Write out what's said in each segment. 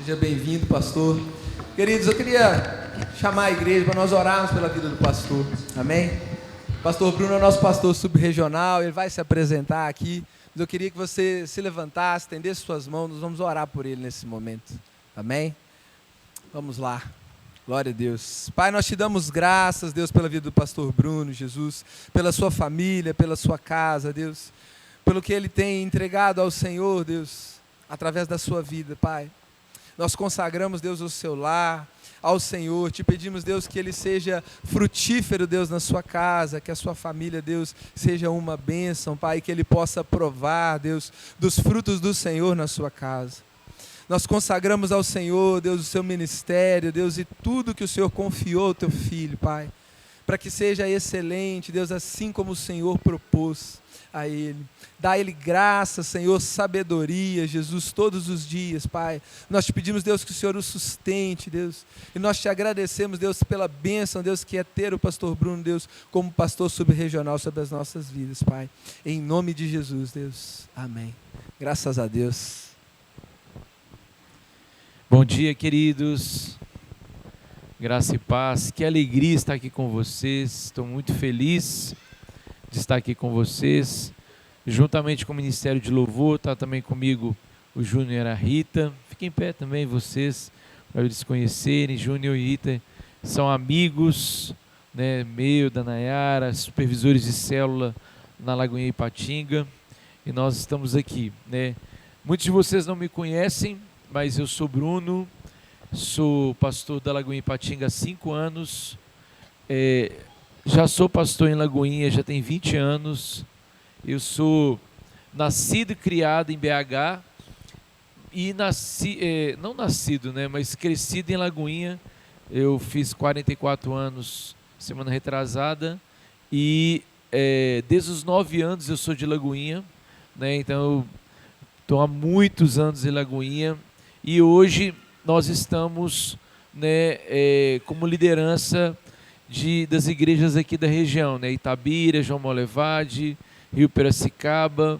Seja bem-vindo, pastor. Queridos, eu queria chamar a igreja para nós orarmos pela vida do pastor. Amém? O pastor Bruno é o nosso pastor subregional, ele vai se apresentar aqui. Mas eu queria que você se levantasse, estendesse suas mãos, nós vamos orar por ele nesse momento. Amém? Vamos lá. Glória a Deus. Pai, nós te damos graças, Deus, pela vida do pastor Bruno, Jesus, pela sua família, pela sua casa, Deus, pelo que ele tem entregado ao Senhor, Deus, através da sua vida, Pai. Nós consagramos, Deus, o seu lar ao Senhor, te pedimos, Deus, que ele seja frutífero, Deus, na sua casa, que a sua família, Deus, seja uma bênção, Pai, que ele possa provar, Deus, dos frutos do Senhor na sua casa. Nós consagramos ao Senhor, Deus, o seu ministério, Deus, e tudo que o Senhor confiou ao teu filho, Pai, para que seja excelente, Deus, assim como o Senhor propôs a ele. Dá a ele graça, Senhor, sabedoria, Jesus, todos os dias, Pai. Nós te pedimos, Deus, que o Senhor o sustente, Deus, e nós te agradecemos, Deus, pela bênção, Deus, que é ter o pastor Bruno, Deus, como pastor subregional sobre as nossas vidas, Pai. Em nome de Jesus, Deus. Amém. Graças a Deus. Bom dia, queridos, graça e paz, que alegria estar aqui com vocês, estou muito feliz de estar aqui com vocês, juntamente com o Ministério de Louvor, está também comigo o Júnior e a Rita, fiquem em pé também vocês, para eles conhecerem. Júnior e Rita são amigos, né, meu, da Nayara, supervisores de célula na Lagoinha Ipatinga, e nós estamos aqui, né. Muitos de vocês não me conhecem, mas eu sou Bruno, sou pastor da Lagoinha Ipatinga há 5 anos, já sou pastor em Lagoinha, já tem 20 anos, eu sou nascido e criado em BH, e não nascido, né, mas crescido em Lagoinha. Eu fiz 44 anos semana retrasada, e desde os 9 anos eu sou de Lagoinha, né, então eu estou há muitos anos em Lagoinha. E hoje nós estamos, né, como liderança das igrejas aqui da região, né, Itabira, João Molevade, Rio Piracicaba,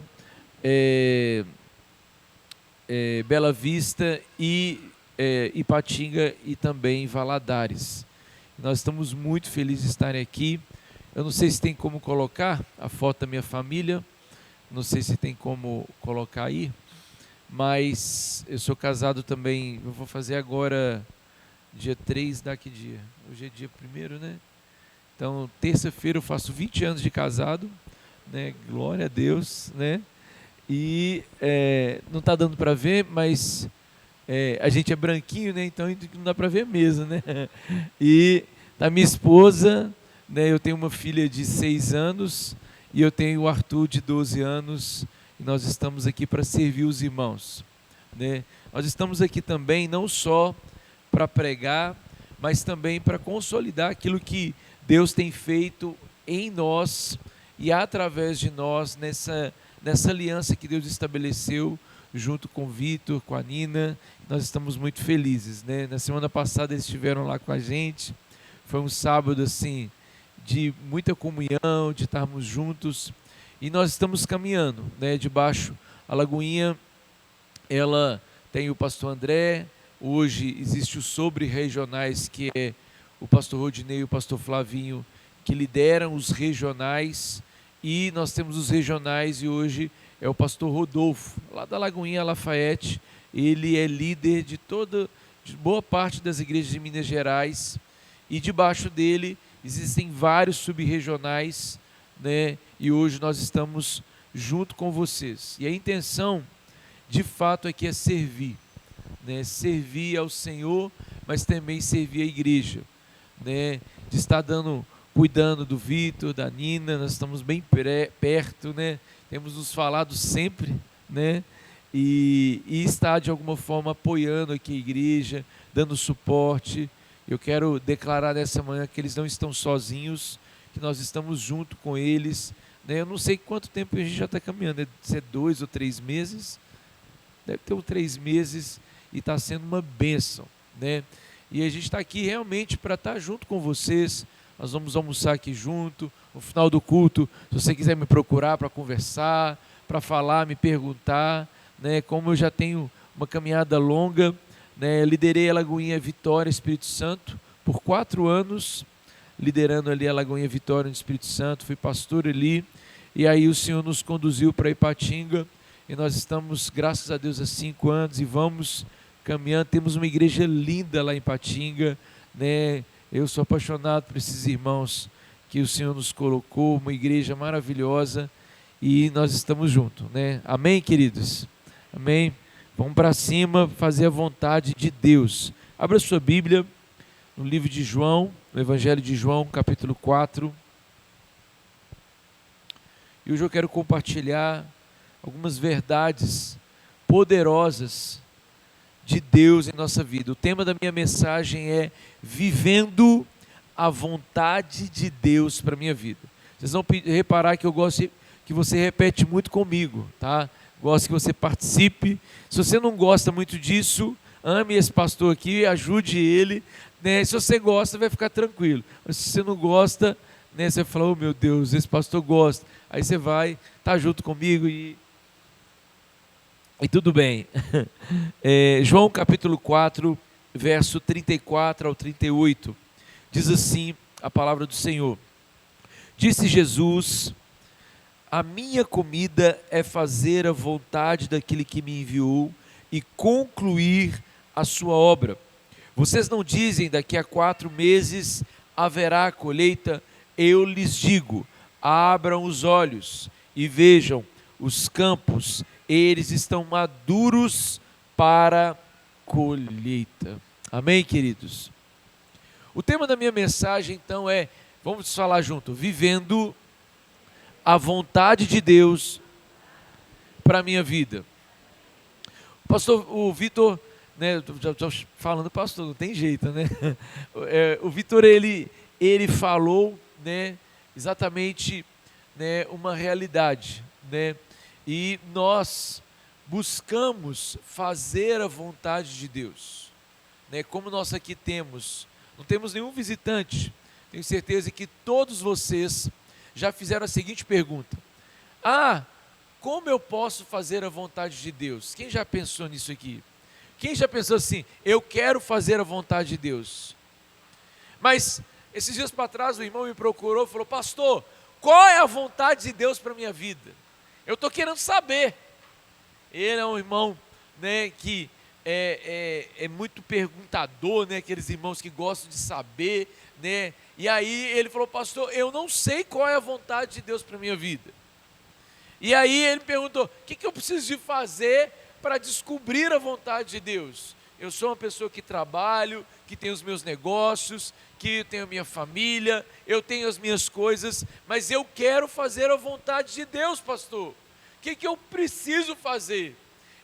Bela Vista e Ipatinga e também Valadares. Nós estamos muito felizes de estarem aqui. Eu não sei se tem como colocar a foto da minha família, não sei se tem como colocar aí. Mas eu sou casado também, eu vou fazer agora dia 3, daqui dia? Hoje é dia 1º, né? Então, terça-feira eu faço 20 anos de casado, né? Glória a Deus, né? E não está dando para ver, mas a gente é branquinho, né? Então não dá para ver mesmo, né? E da minha esposa, né? Eu tenho uma filha de 6 anos e eu tenho o Arthur de 12 anos. E nós estamos aqui para servir os irmãos, né? Nós estamos aqui também não só para pregar, mas também para consolidar aquilo que Deus tem feito em nós e através de nós nessa aliança que Deus estabeleceu junto com o Vitor, com a Nina. Nós estamos muito felizes, né? Na semana passada eles estiveram lá com a gente, foi um sábado assim de muita comunhão, de estarmos juntos. E nós estamos caminhando, né, debaixo. A Lagoinha, ela tem o pastor André, hoje existe os sobre-regionais, que é o pastor Rodinei e o pastor Flavinho, que lideram os regionais, e nós temos os regionais, e hoje é o pastor Rodolfo, lá da Lagoinha Lafayette. Ele é líder de boa parte das igrejas de Minas Gerais, e debaixo dele existem vários sub-regionais, né? E hoje nós estamos junto com vocês. E a intenção, de fato, aqui é servir, né? Servir ao Senhor, mas também servir a igreja, né? De estar cuidando do Vitor, da Nina. Nós estamos bem perto, né? Temos nos falado sempre, né? E estar de alguma forma apoiando aqui a igreja, dando suporte. Eu quero declarar nessa manhã que eles não estão sozinhos, que nós estamos junto com eles, né? Eu não sei quanto tempo a gente já está caminhando, deve ser 2 ou 3 meses, deve ter uns 3 meses, e está sendo uma bênção, né? E a gente está aqui realmente para estar junto com vocês. Nós vamos almoçar aqui junto, no final do culto, se você quiser me procurar para conversar, para falar, me perguntar, né? Como eu já tenho uma caminhada longa, né? Liderei a Lagoinha Vitória Espírito Santo por 4 anos, liderando ali a Lagoinha Vitória no Espírito Santo, fui pastor ali, e aí o Senhor nos conduziu para Ipatinga, e nós estamos, graças a Deus, há 5 anos, e vamos caminhando, temos uma igreja linda lá em Ipatinga, né? Eu sou apaixonado por esses irmãos que o Senhor nos colocou, uma igreja maravilhosa, e nós estamos juntos, né? Amém, queridos? Amém? Vamos para cima, fazer a vontade de Deus. Abra sua Bíblia no livro de João, no Evangelho de João, capítulo 4. E hoje eu quero compartilhar algumas verdades poderosas de Deus em nossa vida. O tema da minha mensagem é vivendo a vontade de Deus para a minha vida. Vocês vão reparar que eu gosto que você repete muito comigo, tá? Gosto que você participe. Se você não gosta muito disso, ame esse pastor aqui, ajude ele, né? Se você gosta, vai ficar tranquilo. Mas se você não gosta, né, você fala, oh meu Deus, esse pastor gosta. Aí você vai, tá junto comigo e tudo bem. João capítulo 4, verso 34 ao 38, diz assim a palavra do Senhor. Disse Jesus: a minha comida é fazer a vontade daquele que me enviou e concluir a sua obra. Vocês não dizem, daqui a 4 meses haverá a colheita? Eu lhes digo, abram os olhos e vejam os campos, eles estão maduros para colheita. Amém, queridos? O tema da minha mensagem então é, vamos falar junto, vivendo a vontade de Deus para a minha vida. O Vitor, né, já estou falando pastor, não tem jeito, né? O Vitor, ele falou, né, exatamente, né, uma realidade, né? E nós buscamos fazer a vontade de Deus, né? Como nós aqui não temos nenhum visitante, tenho certeza que todos vocês já fizeram a seguinte pergunta: como eu posso fazer a vontade de Deus? Quem já pensou nisso aqui? Quem já pensou assim, eu quero fazer a vontade de Deus? Mas esses dias para trás o irmão me procurou e falou: pastor, qual é a vontade de Deus para a minha vida? Eu estou querendo saber. Ele é um irmão, né, que é muito perguntador, né, aqueles irmãos que gostam de saber, né? E aí ele falou: pastor, eu não sei qual é a vontade de Deus para a minha vida. E aí ele perguntou: o que eu preciso de fazer para descobrir a vontade de Deus? Eu sou uma pessoa que trabalho, que tenho os meus negócios, que tenho a minha família, eu tenho as minhas coisas, mas eu quero fazer a vontade de Deus, pastor. O que eu preciso fazer?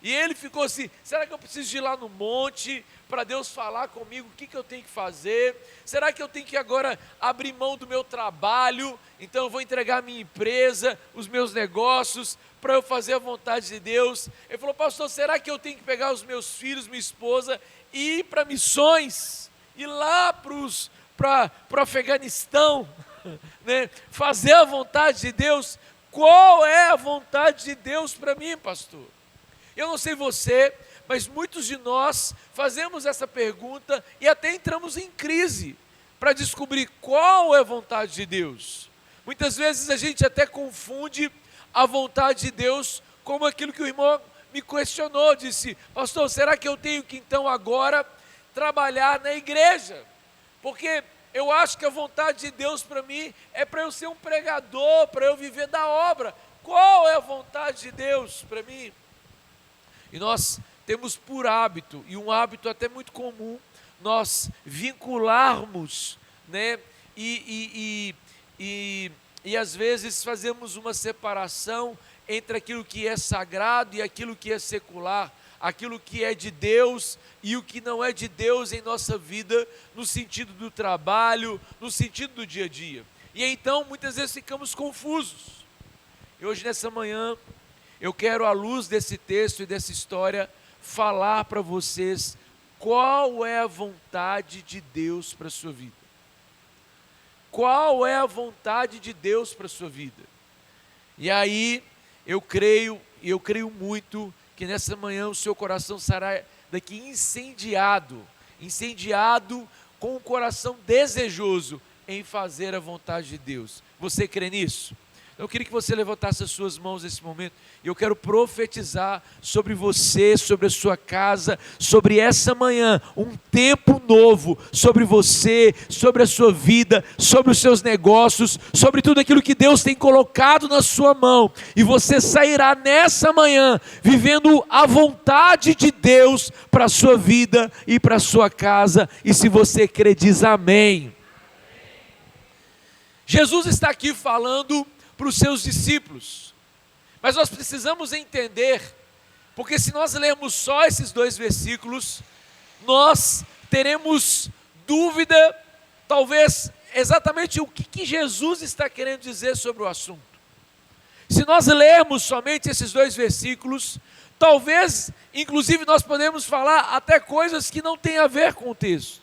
E ele ficou assim: será que eu preciso ir lá no monte para Deus falar comigo o que eu tenho que fazer? Será que eu tenho que agora abrir mão do meu trabalho? Então eu vou entregar a minha empresa, os meus negócios, para eu fazer a vontade de Deus? Ele falou: pastor, será que eu tenho que pegar os meus filhos, minha esposa, e ir para missões? Ir lá para o Afeganistão, né? Fazer a vontade de Deus? Qual é a vontade de Deus para mim, pastor? Eu não sei você, mas muitos de nós fazemos essa pergunta e até entramos em crise para descobrir qual é a vontade de Deus. Muitas vezes a gente até confunde a vontade de Deus como aquilo que o irmão me questionou, disse: pastor, será que eu tenho que então agora trabalhar na igreja? Porque eu acho que a vontade de Deus para mim é para eu ser um pregador, para eu viver da obra. Qual é a vontade de Deus para mim? E nós temos por hábito, e um hábito até muito comum, nós vincularmos, né, e às vezes fazemos uma separação entre aquilo que é sagrado e aquilo que é secular, aquilo que é de Deus e o que não é de Deus em nossa vida, no sentido do trabalho, no sentido do dia a dia. E então muitas vezes ficamos confusos. E hoje nessa manhã eu quero, à luz desse texto e dessa história, falar para vocês qual é a vontade de Deus para a sua vida. Qual é a vontade de Deus para a sua vida? E aí eu creio muito que nessa manhã o seu coração será daqui incendiado com um coração desejoso em fazer a vontade de Deus. Você crê nisso? Eu queria que você levantasse as suas mãos nesse momento, e eu quero profetizar sobre você, sobre a sua casa, sobre essa manhã, um tempo novo, sobre você, sobre a sua vida, sobre os seus negócios, sobre tudo aquilo que Deus tem colocado na sua mão, e você sairá nessa manhã, vivendo a vontade de Deus para a sua vida e para a sua casa, e se você crê, diz amém. Jesus está aqui falando para os seus discípulos, mas nós precisamos entender, porque se nós lermos só esses 2 versículos, nós teremos dúvida, talvez, exatamente o que Jesus está querendo dizer sobre o assunto. Se nós lermos somente esses 2 versículos, talvez, inclusive, nós podemos falar até coisas que não têm a ver com o texto.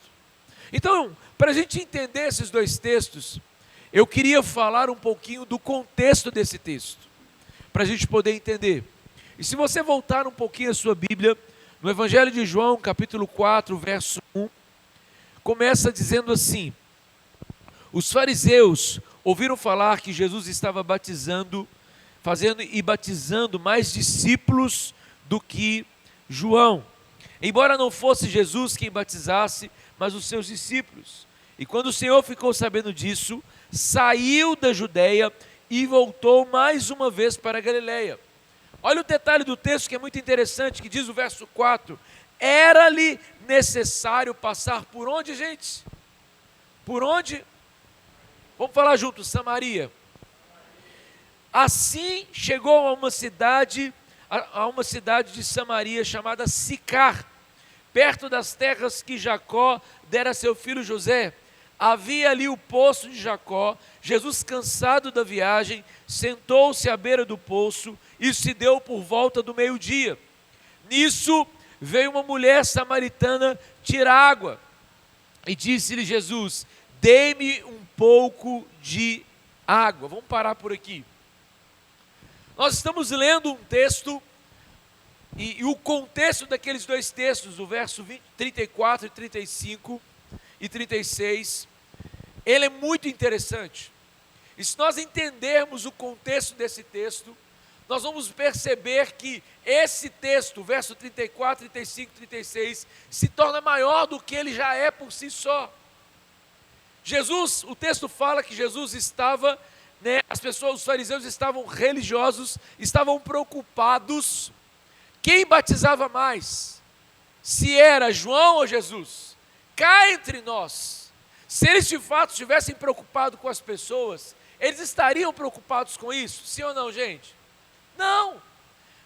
Então, para a gente entender esses 2 textos, eu queria falar um pouquinho do contexto desse texto, para a gente poder entender. E se você voltar um pouquinho a sua Bíblia, no Evangelho de João, capítulo 4, verso 1, começa dizendo assim: os fariseus ouviram falar que Jesus estava batizando mais discípulos do que João, embora não fosse Jesus quem batizasse, mas os seus discípulos. E quando o Senhor ficou sabendo disso, saiu da Judeia e voltou mais uma vez para a Galileia. Olha o detalhe do texto que é muito interessante, que diz o verso 4: era-lhe necessário passar por onde, gente? Por onde? Vamos falar juntos, Samaria. Assim chegou a uma cidade de Samaria chamada Sicar, perto das terras que Jacó dera a seu filho José. Havia ali o poço de Jacó. Jesus, cansado da viagem, sentou-se à beira do poço. Isso se deu por volta do meio-dia. Nisso veio uma mulher samaritana tirar água. E disse-lhe Jesus: dê-me um pouco de água. Vamos parar por aqui. Nós estamos lendo um texto, e o contexto daqueles 2 textos, o verso 34 e 35 e 36, ele é muito interessante. E se nós entendermos o contexto desse texto, nós vamos perceber que esse texto, verso 34, 35 e 36, se torna maior do que ele já é por si só. Jesus, o texto fala que Jesus estava, os fariseus estavam religiosos, estavam preocupados. Quem batizava mais? Se era João ou Jesus? Cá entre nós, se eles de fato estivessem preocupados com as pessoas, eles estariam preocupados com isso? Sim ou não, gente? Não,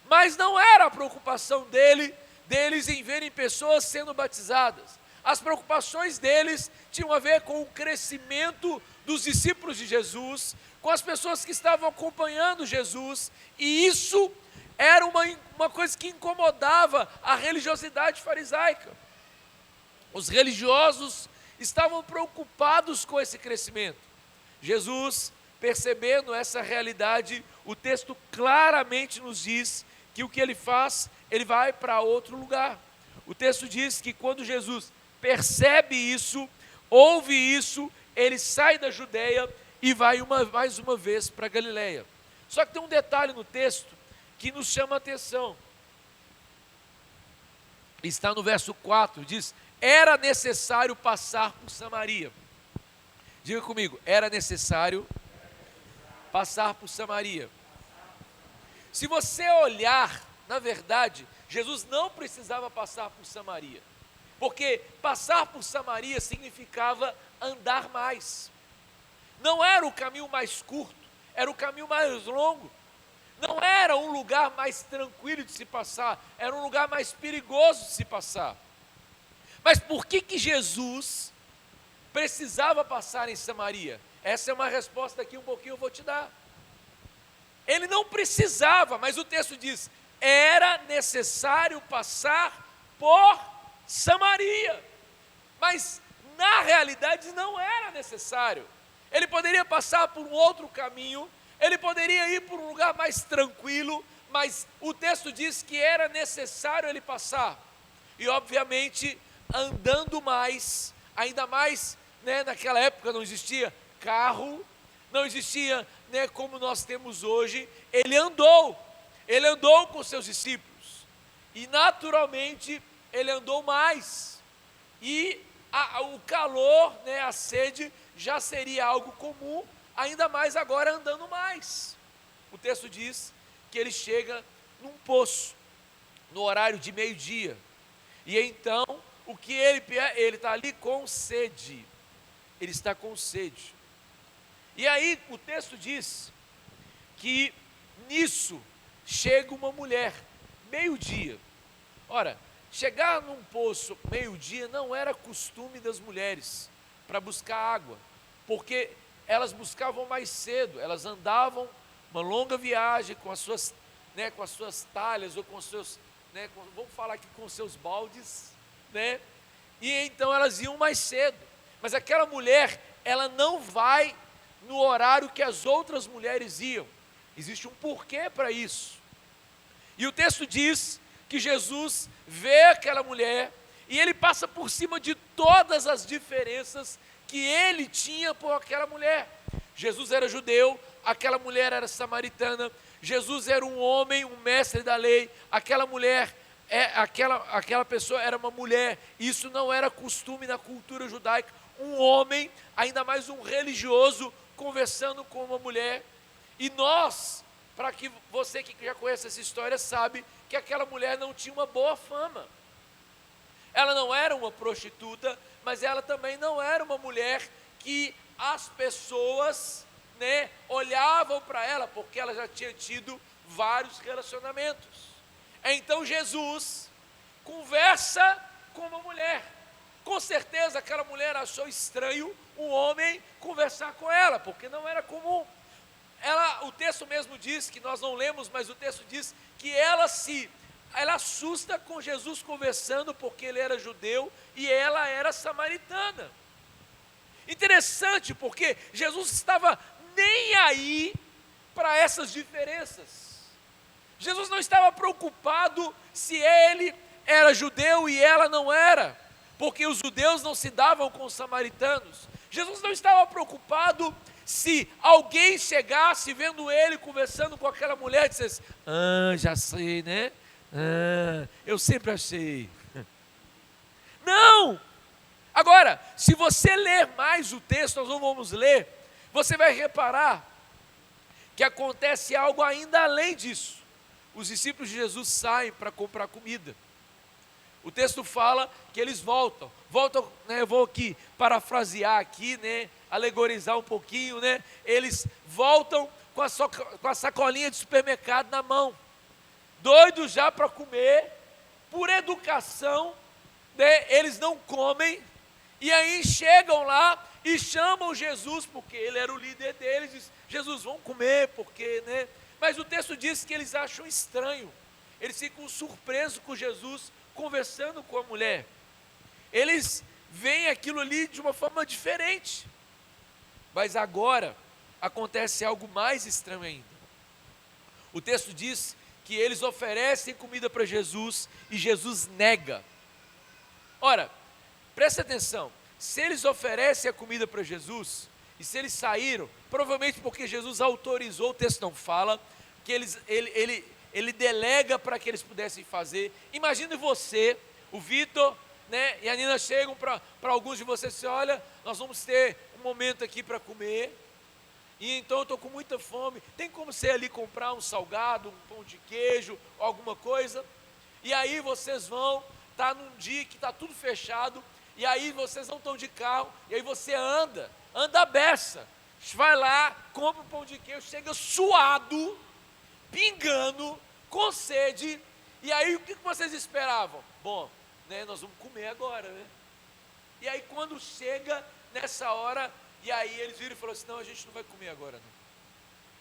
mas não era a preocupação deles em verem pessoas sendo batizadas. As preocupações deles tinham a ver com o crescimento dos discípulos de Jesus, com as pessoas que estavam acompanhando Jesus, e isso era uma coisa que incomodava a religiosidade farisaica. Os religiosos estavam preocupados com esse crescimento. Jesus, percebendo essa realidade, o texto claramente nos diz que o que ele faz, ele vai para outro lugar. O texto diz que quando Jesus percebe isso, ouve isso, ele sai da Judeia e vai mais uma vez para a Galileia. Só que tem um detalhe no texto que nos chama a atenção. Está no verso 4, diz: era necessário passar por Samaria. Diga comigo, era necessário passar por Samaria. Se você olhar, na verdade, Jesus não precisava passar por Samaria, porque passar por Samaria significava andar mais. Não era o caminho mais curto, era o caminho mais longo. Não era um lugar mais tranquilo de se passar, era um lugar mais perigoso de se passar. Mas por que Jesus precisava passar em Samaria? Essa é uma resposta que um pouquinho eu vou te dar. Ele não precisava, mas o texto diz: era necessário passar por Samaria. Mas na realidade não era necessário. Ele poderia passar por um outro caminho, ele poderia ir por um lugar mais tranquilo, mas o texto diz que era necessário ele passar. e obviamente andando mais, ainda mais, né, naquela época não existia carro, não existia, né, como nós temos hoje. Ele andou com seus discípulos, e naturalmente ele andou mais, e o calor, né, a sede já seria algo comum, ainda mais agora andando mais. O texto diz que ele chega num poço, no horário de meio-dia, e então, o que ele está ali com sede, ele está com sede. E aí o texto diz que nisso chega uma mulher, meio-dia. Ora, chegar num poço meio-dia não era costume das mulheres para buscar água, porque elas buscavam mais cedo, elas andavam uma longa viagem com as suas, né, com as suas talhas, ou com os seus, né, vamos falar aqui, com os seus baldes, né, e então elas iam mais cedo. Mas aquela mulher, ela não vai no horário que as outras mulheres iam. Existe um porquê para isso. E o texto diz que Jesus vê aquela mulher e ele passa por cima de todas as diferenças que ele tinha por aquela mulher. Jesus era judeu, aquela mulher era samaritana. Jesus era um homem, um mestre da lei. Aquela mulher, aquela pessoa era uma mulher. Isso não era costume na cultura judaica. Um homem, ainda mais um religioso, conversando com uma mulher. E nós, para que você que já conhece essa história sabe que aquela mulher não tinha uma boa fama. Ela não era uma prostituta, mas ela também não era uma mulher que as pessoas, né, olhavam para ela, porque ela já tinha tido vários relacionamentos. Então Jesus conversa com uma mulher. Com certeza aquela mulher achou estranho um homem conversar com ela, porque não era comum. O texto mesmo diz, que nós não lemos, mas o texto diz que ela assusta com Jesus conversando, porque ele era judeu e ela era samaritana. Interessante, porque Jesus estava nem aí para essas diferenças. Jesus não estava preocupado se ele era judeu e ela não era, porque os judeus não se davam com os samaritanos. Jesus não estava preocupado se alguém chegasse vendo ele conversando com aquela mulher e dissesse: já sei, né? Eu sempre achei. Não! Agora, se você ler mais o texto, nós não vamos ler, você vai reparar que acontece algo ainda além disso. Os discípulos de Jesus saem para comprar comida. O texto fala que eles voltam, né, eu vou aqui parafrasear aqui, né, alegorizar um pouquinho, né, eles voltam com a sacolinha de supermercado na mão, doidos já para comer. Por educação, né, eles não comem, e aí chegam lá e chamam Jesus, porque ele era o líder deles, diz: Jesus, vamos comer, porque, né, mas o texto diz que eles acham estranho, eles ficam surpresos com Jesus conversando com a mulher. Eles veem aquilo ali de uma forma diferente. Mas agora acontece algo mais estranho ainda. O texto diz que eles oferecem comida para Jesus e Jesus nega. Ora, presta atenção, se eles oferecem a comida para Jesus e se eles saíram, provavelmente porque Jesus autorizou, o texto não fala, que ele delega para que eles pudessem fazer. Imagine você, o Vitor, né, e a Nina chegam para alguns de vocês e dizem: olha, nós vamos ter um momento aqui para comer, e então eu estou com muita fome, tem como você ali comprar um salgado, um pão de queijo, alguma coisa? E aí vocês vão, está num dia que está tudo fechado, e aí vocês não estão de carro, e aí você anda a beça, vai lá, compra um pão de queijo, chega suado, pingando, com sede, e aí o que vocês esperavam? Bom, né, nós vamos comer agora, né? E aí quando chega nessa hora, e aí eles viram e falaram assim: não, a gente não vai comer agora não.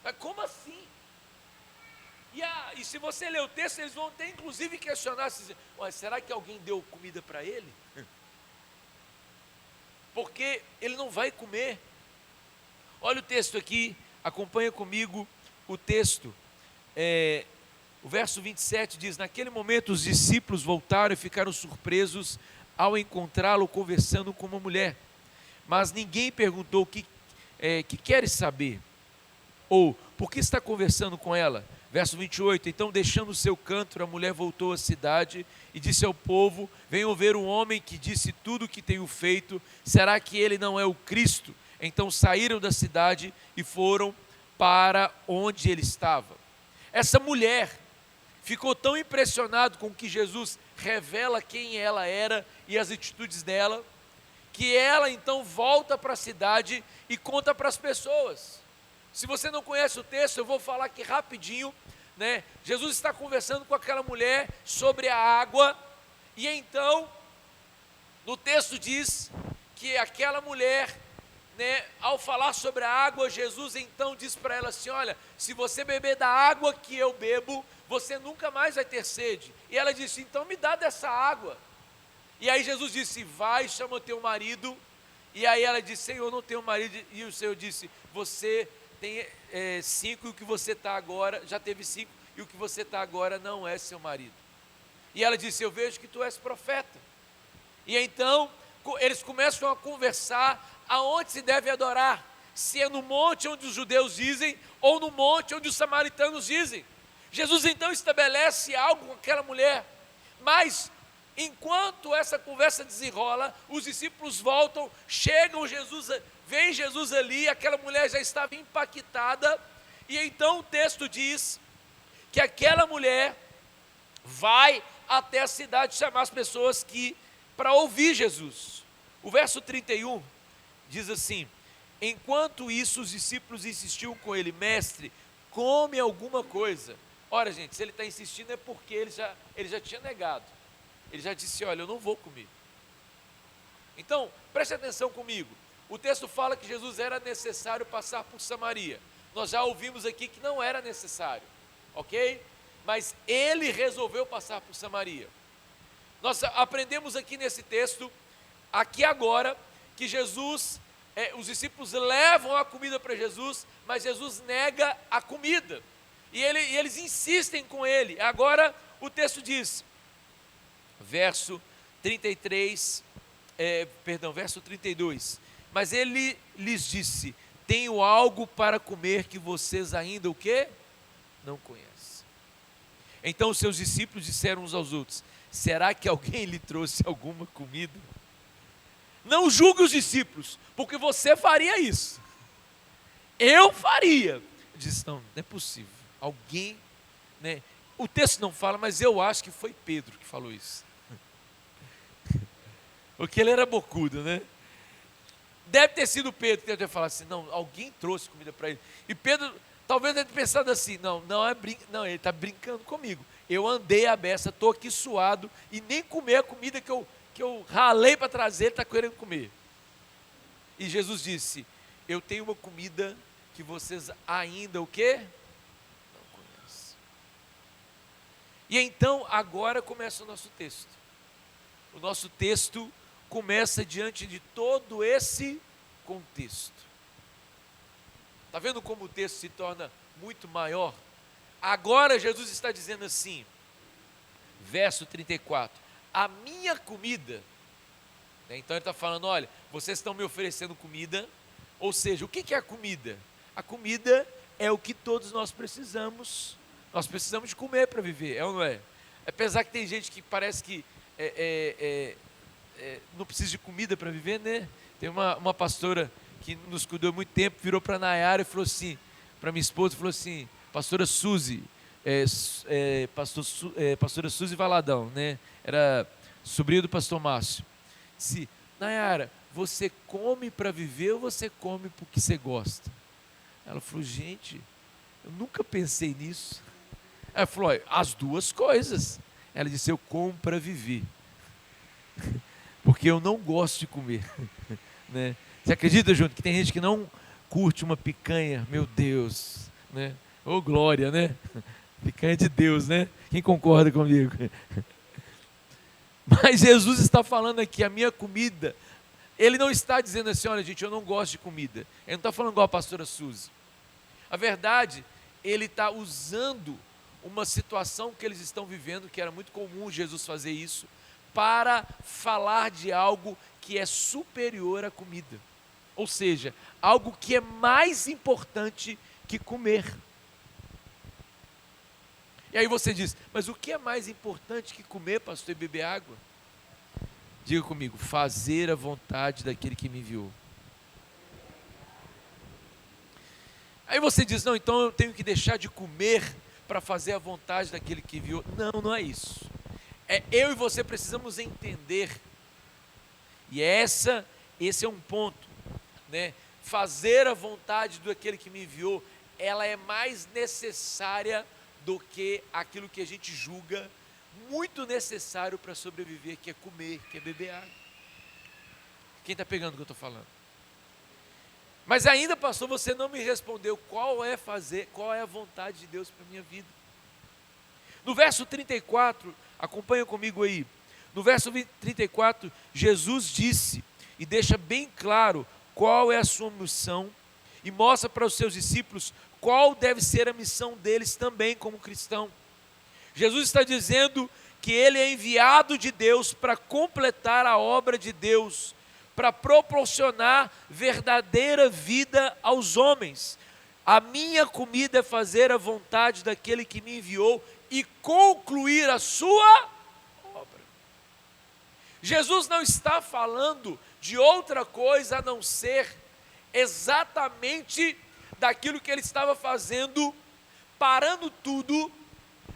Mas como assim? E se você ler o texto, eles vão até inclusive questionar, se, será que alguém deu comida para ele? Porque ele não vai comer. Olha o texto aqui, acompanha comigo o texto. O verso 27 diz: naquele momento os discípulos voltaram e ficaram surpresos ao encontrá-lo conversando com uma mulher. Mas ninguém perguntou o que queres saber? Ou, por que está conversando com ela? Verso 28, então deixando o seu cântaro, a mulher voltou à cidade e disse ao povo: venham ver um homem que disse tudo o que tenho feito, será que ele não é o Cristo? Então saíram da cidade e foram para onde ele estava. Essa mulher ficou tão impressionada com que Jesus revela quem ela era e as atitudes dela, que ela então volta para a cidade e conta para as pessoas. Se você não conhece o texto, eu vou falar aqui rapidinho, né? Jesus está conversando com aquela mulher sobre a água, e então, no texto diz que aquela mulher, né, ao falar sobre a água, Jesus então diz para ela assim: olha, se você beber da água que eu bebo, você nunca mais vai ter sede. E ela disse: então me dá dessa água. E aí Jesus disse: vai, chama o teu marido. E aí ela disse: Senhor, não tenho marido. E o Senhor disse: você tem 5 e o que você está agora, já teve 5, e o que você está agora não é seu marido. E ela disse: eu vejo que tu és profeta. E então eles começam a conversar aonde se deve adorar, se é no monte onde os judeus dizem, ou no monte onde os samaritanos dizem. Jesus então estabelece algo com aquela mulher, mas enquanto essa conversa desenrola, os discípulos voltam, chegam, vem Jesus ali, aquela mulher já estava impactada, e então o texto diz que aquela mulher vai até a cidade chamar as pessoas para ouvir Jesus. O verso 31 diz assim: enquanto isso os discípulos insistiam com ele: mestre, come alguma coisa. Ora, gente, se ele está insistindo é porque ele já tinha negado. Ele já disse: olha, eu não vou comer. Então, preste atenção comigo. O texto fala que Jesus era necessário passar por Samaria. Nós já ouvimos aqui que não era necessário, ok? Mas ele resolveu passar por Samaria. Nós aprendemos aqui nesse texto, aqui agora, que Jesus, os discípulos levam a comida para Jesus, mas Jesus nega a comida. E eles insistem com ele. Agora o texto diz, verso 32, mas ele lhes disse: tenho algo para comer que vocês ainda o quê? Não conhecem. Então os seus discípulos disseram uns aos outros: será que alguém lhe trouxe alguma comida? Não julgue os discípulos, porque você faria isso. Eu faria. Diz: não é possível. Alguém, né? O texto não fala, mas eu acho que foi Pedro que falou isso. Porque ele era bocudo, né? Deve ter sido Pedro que deve ter falado assim: não, alguém trouxe comida para ele. E Pedro talvez deve ter pensado assim: não, ele está brincando comigo. Eu andei a beça, estou aqui suado, e nem comer a comida que eu ralei para trazer, ele está querendo comer. E Jesus disse: eu tenho uma comida que vocês ainda o quê? Não conhecem. E então agora começa o nosso texto. O nosso texto começa diante de todo esse contexto. Está vendo como o texto se torna muito maior? Agora Jesus está dizendo assim, verso 34, a minha comida, né? Então ele está falando: olha, vocês estão me oferecendo comida, ou seja, o que é a comida? A comida é o que todos nós precisamos de comer para viver, é ou não é? Apesar que tem gente que parece que não precisa de comida para viver, né? Tem uma pastora que nos cuidou muito tempo, virou para a Nayara e falou assim, para minha esposa, falou assim: pastora Suzy, pastora Suzy Valadão, né? Era sobrinha do pastor Márcio. Disse: Nayara, você come para viver ou você come porque você gosta? Ela falou: gente, eu nunca pensei nisso. Ela falou: as duas coisas. Ela disse: eu como para viver, porque eu não gosto de comer, né? Você acredita, Júnior, que tem gente que não curte uma picanha? Meu Deus, né? Ô glória, né? Picanha de Deus, né? Quem concorda comigo? Mas Jesus está falando aqui: a minha comida. Ele não está dizendo assim: olha, gente, eu não gosto de comida. Ele não está falando igual a pastora Suzy. A verdade, ele está usando uma situação que eles estão vivendo, que era muito comum Jesus fazer isso, para falar de algo que é superior à comida. Ou seja, algo que é mais importante que comer. E aí você diz, mas o que é mais importante que comer, pastor, e beber água? Diga comigo, fazer a vontade daquele que me enviou. Aí você diz, não, então eu tenho que deixar de comer para fazer a vontade daquele que enviou. Não, não é isso. Eu e você precisamos entender, e esse é um ponto, né? Fazer a vontade daquele que me enviou, ela é mais necessária do que aquilo que a gente julga muito necessário para sobreviver, que é comer, que é beber água. Quem está pegando o que eu estou falando? Mas ainda, pastor, você não me respondeu qual é a vontade de Deus para a minha vida. No verso 34, acompanha comigo aí. No verso 34, Jesus disse, e deixa bem claro qual é a sua missão, e mostra para os seus discípulos qual deve ser a missão deles também como cristão. Jesus está dizendo que ele é enviado de Deus para completar a obra de Deus, para proporcionar verdadeira vida aos homens. A minha comida é fazer a vontade daquele que me enviou e concluir a sua obra. Jesus não está falando de outra coisa a não ser exatamente daquilo que ele estava fazendo, parando tudo,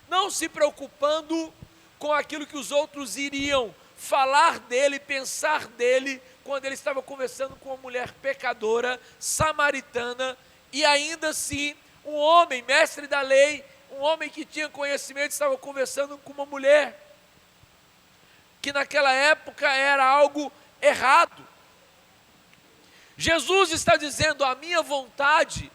não se preocupando com aquilo que os outros iriam falar dele, pensar dele, quando ele estava conversando com uma mulher pecadora, samaritana, e ainda assim, um homem, mestre da lei, um homem que tinha conhecimento, estava conversando com uma mulher, que naquela época era algo errado. Jesus está dizendo, a minha vontade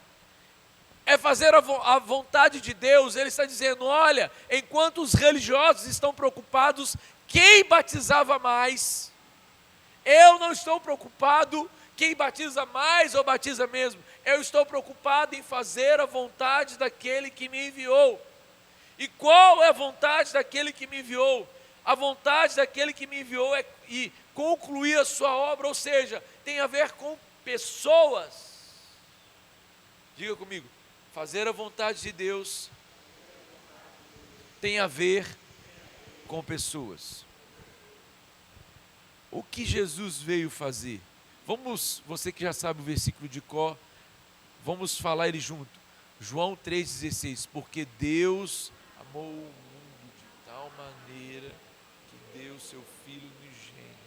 é fazer a vontade de Deus. Ele está dizendo, olha, enquanto os religiosos estão preocupados, quem batizava mais, eu não estou preocupado quem batiza mais ou batiza mesmo, eu estou preocupado em fazer a vontade daquele que me enviou. E qual é a vontade daquele que me enviou? A vontade daquele que me enviou é concluir a sua obra, ou seja, tem a ver com pessoas. Diga comigo, fazer a vontade de Deus tem a ver com pessoas. O que Jesus veio fazer? Você que já sabe o versículo de cor, vamos falar ele junto. João 3,16, porque Deus amou o mundo de tal maneira que deu seu Filho unigênito,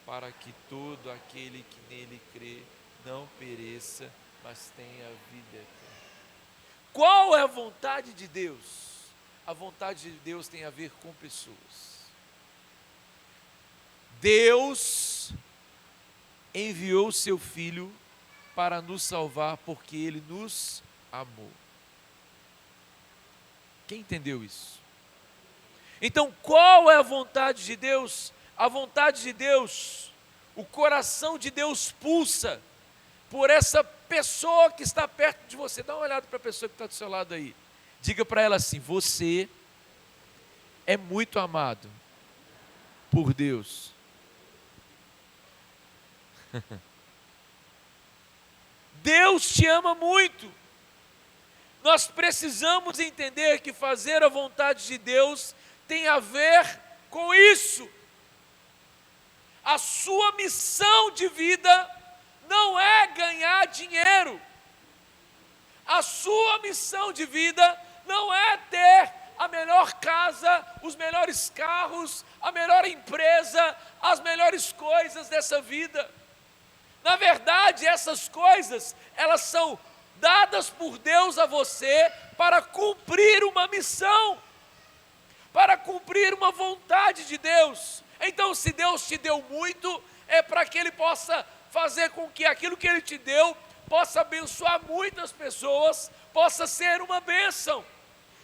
para que todo aquele que nele crê não pereça, mas tenha vida eterna. Qual é a vontade de Deus? A vontade de Deus tem a ver com pessoas. Deus enviou seu Filho para nos salvar porque Ele nos amou. Quem entendeu isso? Então, qual é a vontade de Deus? A vontade de Deus, o coração de Deus pulsa por essa pessoa que está perto de você. Dá uma olhada para a pessoa que está do seu lado aí. Diga para ela assim, você é muito amado por Deus. Deus te ama muito. Nós precisamos entender que fazer a vontade de Deus tem a ver com isso. A sua missão de vida não é ganhar dinheiro. A sua missão de vida não é ter a melhor casa, os melhores carros, a melhor empresa, as melhores coisas dessa vida. Na verdade, essas coisas, elas são dadas por Deus a você para cumprir uma missão, para cumprir uma vontade de Deus. Então, se Deus te deu muito, é para que Ele possa fazer com que aquilo que Ele te deu possa abençoar muitas pessoas, possa ser uma bênção.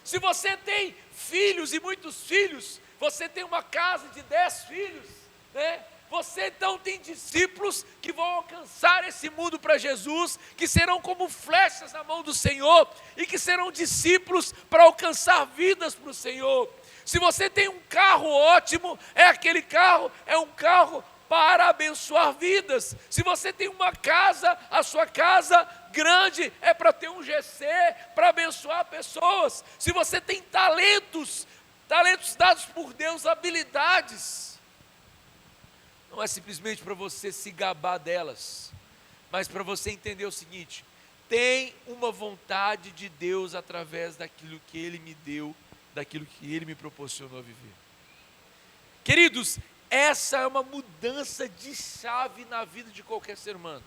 Se você tem filhos e muitos filhos, você tem uma casa de 10 filhos, né? Você então tem discípulos que vão alcançar esse mundo para Jesus, que serão como flechas na mão do Senhor e que serão discípulos para alcançar vidas para o Senhor. Se você tem um carro ótimo, é um carro para abençoar vidas. Se você tem uma casa, a sua casa grande é para ter um GC, para abençoar pessoas. Se você tem talentos dados por Deus, habilidades, não é simplesmente para você se gabar delas, mas para você entender o seguinte: tem uma vontade de Deus através daquilo que Ele me deu, daquilo que Ele me proporcionou a viver. Queridos, essa é uma mudança de chave na vida de qualquer ser humano.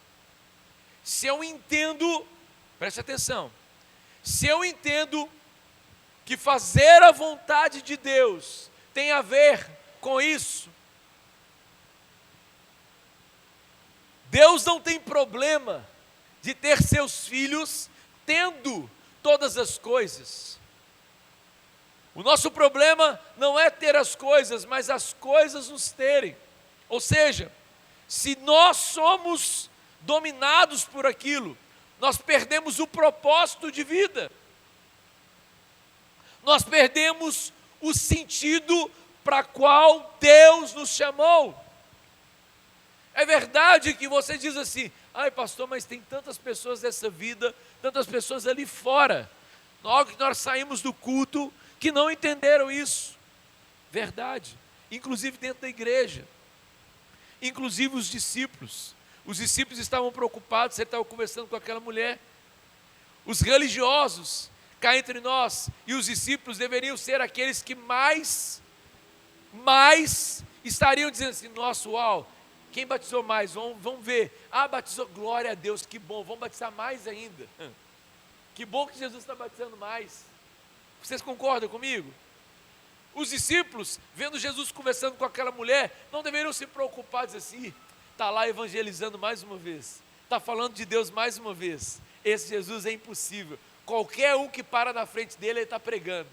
Se eu entendo, preste atenção, se eu entendo que fazer a vontade de Deus tem a ver com isso, Deus não tem problema de ter seus filhos tendo todas as coisas. O nosso problema não é ter as coisas, mas as coisas nos terem. Ou seja, se nós somos dominados por aquilo, nós perdemos o propósito de vida. Nós perdemos o sentido para qual Deus nos chamou. É verdade que você diz assim: ai pastor, mas tem tantas pessoas dessa vida, tantas pessoas ali fora, logo que nós saímos do culto, que não entenderam isso. Verdade, inclusive dentro da igreja, inclusive os discípulos estavam preocupados. Você estava conversando com aquela mulher, os religiosos cá entre nós, e os discípulos deveriam ser aqueles que mais estariam dizendo assim: nossa, uau, quem batizou mais? Vamos ver. Ah, batizou, glória a Deus, que bom, vamos batizar mais ainda. Que bom que Jesus está batizando mais. Vocês concordam comigo? Os discípulos, vendo Jesus conversando com aquela mulher, não deveriam se preocupar, dizer assim: está lá evangelizando mais uma vez, está falando de Deus mais uma vez, esse Jesus é impossível, qualquer um que para na frente dele, ele está pregando.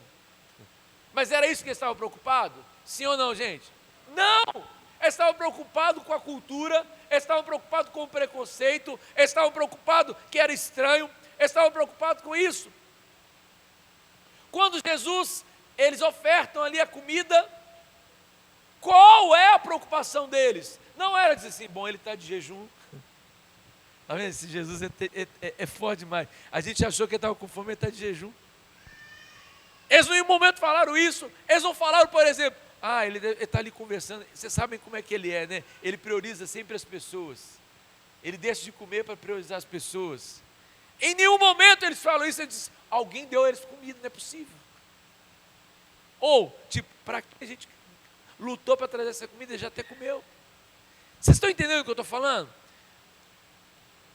Mas era isso que eles estavam preocupados? Sim ou não, gente? Não! Eles estavam preocupados com a cultura, eles estavam preocupados com o preconceito, eles estavam preocupados que era estranho, eles estavam preocupados com isso. Quando Jesus, eles ofertam ali a comida, qual é a preocupação deles? Não era dizer assim: bom, ele está de jejum. Tá vendo? Esse Jesus é forte demais. A gente achou que ele estava com fome, ele está de jejum. Eles em nenhum momento falaram isso. Eles não falaram, por exemplo: ah, ele está ali conversando. Vocês sabem como é que ele é, né? Ele prioriza sempre as pessoas. Ele deixa de comer para priorizar as pessoas. Em nenhum momento eles falam isso. Eles dizem: alguém deu a eles comida, não é possível. Ou, tipo, para que a gente lutou para trazer essa comida, já até comeu. Vocês estão entendendo o que eu estou falando?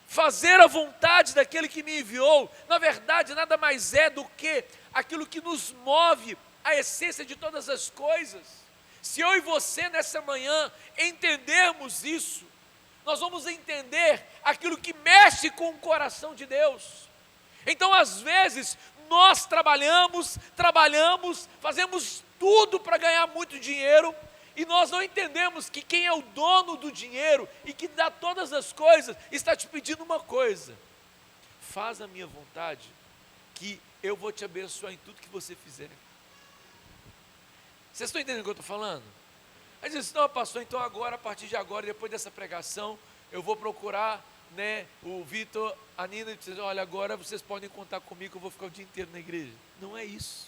Fazer a vontade daquele que me enviou, na verdade, nada mais é do que aquilo que nos move, a essência de todas as coisas. Se eu e você nessa manhã entendermos isso, nós vamos entender aquilo que mexe com o coração de Deus. Então, às vezes, nós trabalhamos, fazemos tudo para ganhar muito dinheiro, e nós não entendemos que quem é o dono do dinheiro e que dá todas as coisas, está te pedindo uma coisa: faz a minha vontade, que eu vou te abençoar em tudo que você fizer. Vocês estão entendendo o que eu estou falando? Aí diz: não, pastor, então agora, a partir de agora, depois dessa pregação, eu vou procurar, né, o Vitor, a Nina, e dizer: olha, agora vocês podem contar comigo, eu vou ficar o dia inteiro na igreja. Não é isso.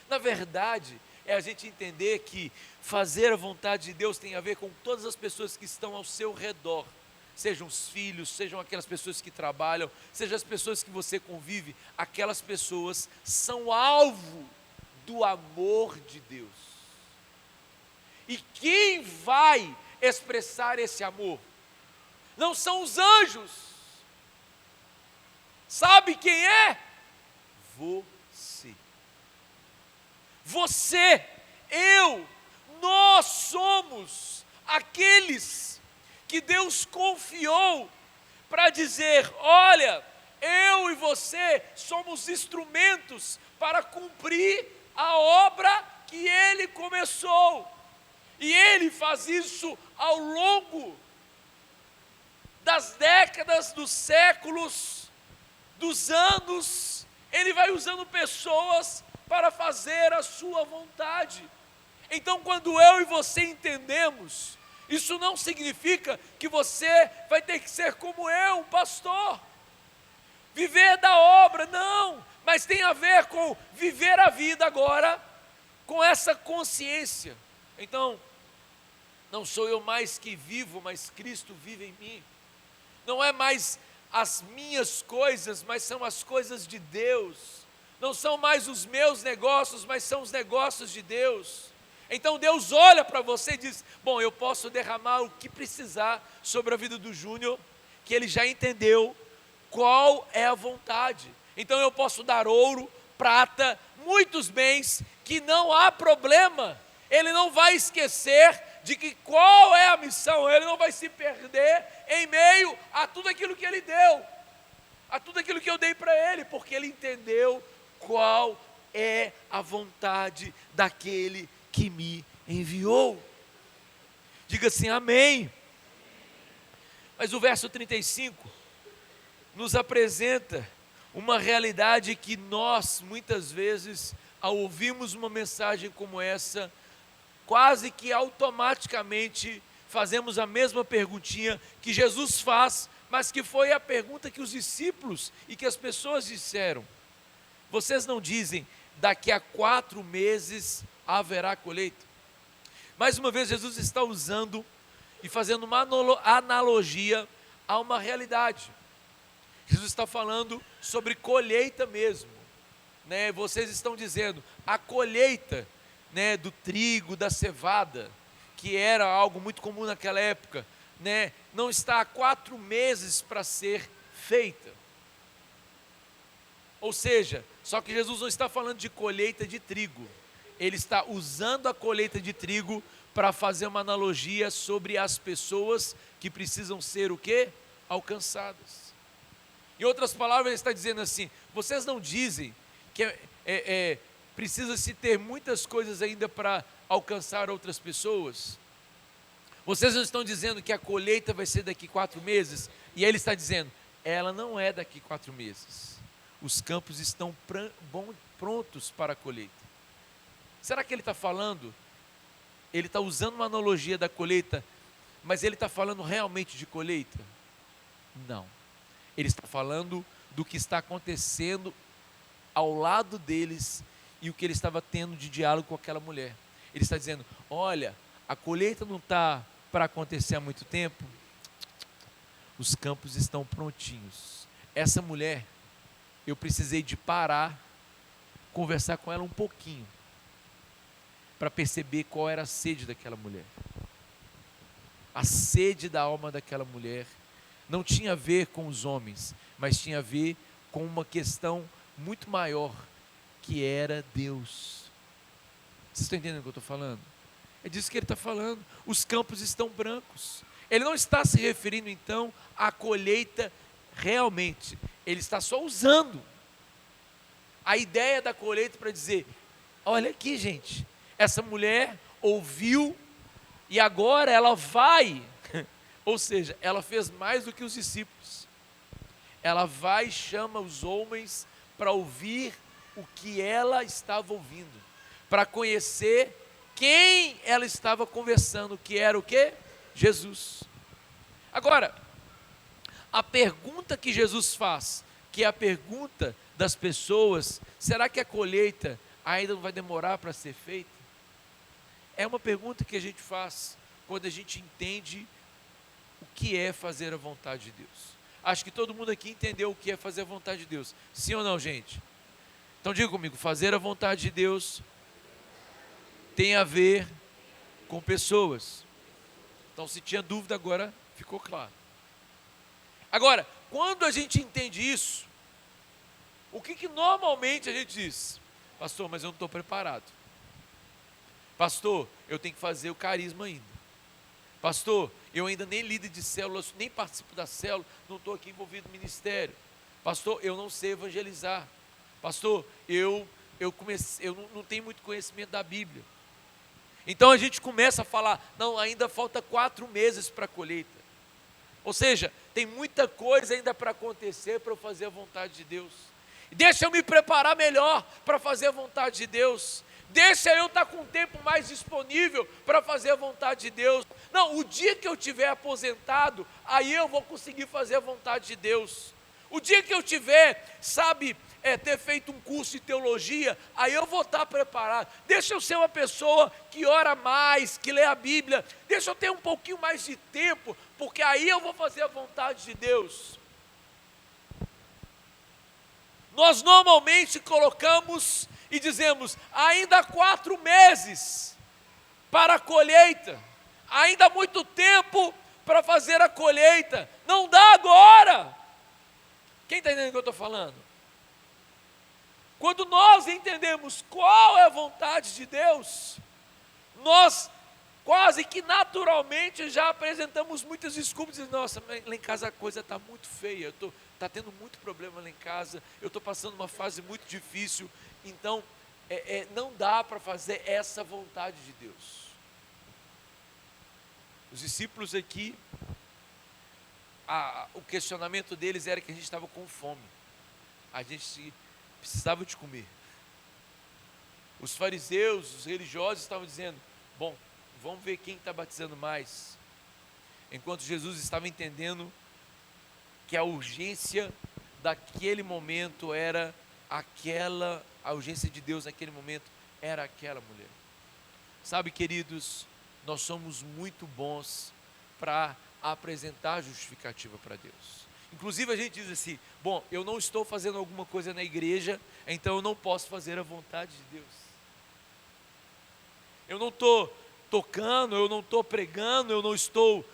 Na verdade, é a gente entender que fazer a vontade de Deus tem a ver com todas as pessoas que estão ao seu redor, sejam os filhos, sejam aquelas pessoas que trabalham, sejam as pessoas que você convive. Aquelas pessoas são alvo do amor de Deus. E quem vai expressar esse amor? Não são os anjos. Sabe quem é? Você, eu, nós somos aqueles que Deus confiou para dizer: olha, eu e você somos instrumentos para cumprir a obra que Ele começou. E Ele ele faz isso ao longo das décadas, dos séculos, dos anos. Ele vai usando pessoas para fazer a sua vontade. Então, quando eu e você entendemos, isso não significa que você vai ter que ser como eu, um pastor, viver da obra, não, mas tem a ver com viver a vida agora, com essa consciência. Então, não sou eu mais que vivo, mas Cristo vive em mim. Não é mais as minhas coisas, mas são as coisas de Deus. Não são mais os meus negócios, mas são os negócios de Deus. Então Deus olha para você e diz: bom, eu posso derramar o que precisar sobre a vida do Júnior, que ele já entendeu qual é a vontade. Então eu posso dar ouro, prata, muitos bens, que não há problema. Ele não vai esquecer de que qual é a missão, ele não vai se perder em meio a tudo aquilo que ele deu, a tudo aquilo que eu dei para ele, porque ele entendeu qual é a vontade daquele que me enviou. Diga assim, amém. Mas o verso 35 nos apresenta uma realidade que nós, muitas vezes, ao ouvirmos uma mensagem como essa, quase que automaticamente fazemos a mesma perguntinha que Jesus faz, mas que foi a pergunta que os discípulos e que as pessoas disseram. Vocês não dizem, daqui a 4 meses haverá colheita? Mais uma vez, Jesus está usando e fazendo uma analogia a uma realidade. Jesus está falando sobre colheita mesmo, né? Vocês estão dizendo, a colheita, né, do trigo, da cevada, que era algo muito comum naquela época, né, não está há 4 meses para ser feita. Ou seja, só que Jesus não está falando de colheita de trigo, ele está usando a colheita de trigo para fazer uma analogia sobre as pessoas que precisam ser o quê? Alcançadas. Em outras palavras, ele está dizendo assim: vocês não dizem que precisa-se ter muitas coisas ainda para alcançar outras pessoas? Vocês não estão dizendo que a colheita vai ser daqui 4 meses? E aí ele está dizendo, ela não é daqui 4 meses. Os campos estão prontos para a colheita. Será que ele está falando? Ele está usando uma analogia da colheita, mas ele está falando realmente de colheita? Não. Ele está falando do que está acontecendo ao lado deles e o que ele estava tendo de diálogo com aquela mulher. Ele está dizendo, olha, a colheita não está para acontecer há muito tempo, os campos estão prontinhos. Essa mulher, eu precisei de parar, conversar com ela um pouquinho, para perceber qual era a sede daquela mulher. A sede da alma daquela mulher não tinha a ver com os homens, mas tinha a ver com uma questão muito maior, que era Deus. Vocês estão entendendo o que eu estou falando? É disso que ele está falando. Os campos estão brancos. Ele não está se referindo então à colheita realmente. Ele está só usando a ideia da colheita para dizer, olha aqui, gente, essa mulher ouviu e agora ela vai, ou seja, ela fez mais do que os discípulos. Ela vai e chama os homens para ouvir o que ela estava ouvindo, para conhecer quem ela estava conversando, que era o quê? Jesus. Agora, a pergunta que Jesus faz, que é a pergunta das pessoas, será que a colheita ainda não vai demorar para ser feita? É uma pergunta que a gente faz quando a gente entende o que é fazer a vontade de Deus. Acho que todo mundo aqui entendeu o que é fazer a vontade de Deus. Sim ou não, gente? Então diga comigo, fazer a vontade de Deus tem a ver com pessoas. Então se tinha dúvida agora ficou claro. Agora, quando a gente entende isso, o que normalmente a gente diz? Pastor, mas eu não estou preparado. Pastor, eu tenho que fazer o carisma ainda. Pastor, eu ainda nem líder de célula, nem participo da célula, não estou aqui envolvido no ministério. Pastor, eu não sei evangelizar. Pastor, eu não tenho muito conhecimento da Bíblia. Então a gente começa a falar, não, ainda falta 4 meses para a colheita. Ou seja, tem muita coisa ainda para acontecer para eu fazer a vontade de Deus. Deixa eu me preparar melhor para fazer a vontade de Deus. Deixa eu estar com o tempo mais disponível para fazer a vontade de Deus. Não, o dia que eu estiver aposentado, aí eu vou conseguir fazer a vontade de Deus. O dia que eu tiver, ter feito um curso de teologia, aí eu vou estar preparado. Deixa eu ser uma pessoa que ora mais, que lê a Bíblia. Deixa eu ter um pouquinho mais de tempo, porque aí eu vou fazer a vontade de Deus. Nós normalmente colocamos e dizemos, ainda há 4 meses para a colheita, ainda há muito tempo para fazer a colheita, não dá agora. Quem está entendendo o que eu estou falando? Quando nós entendemos qual é a vontade de Deus, nós quase que naturalmente já apresentamos muitas desculpas, dizendo, nossa, lá em casa a coisa está muito feia, está tendo muito problema lá em casa, eu estou passando uma fase muito difícil, então não dá para fazer essa vontade de Deus. Os discípulos aqui, o questionamento deles era que a gente estava com fome, a gente precisava de comer. Os fariseus, os religiosos estavam dizendo, bom, vamos ver quem está batizando mais. Enquanto Jesus estava entendendo que a urgência daquele momento era aquela, a urgência de Deus naquele momento era aquela mulher. Sabe, queridos, nós somos muito bons para apresentar justificativa para Deus. Inclusive a gente diz assim, bom, eu não estou fazendo alguma coisa na igreja, então eu não posso fazer a vontade de Deus. Eu não estou tocando, eu não estou pregando, eu não estou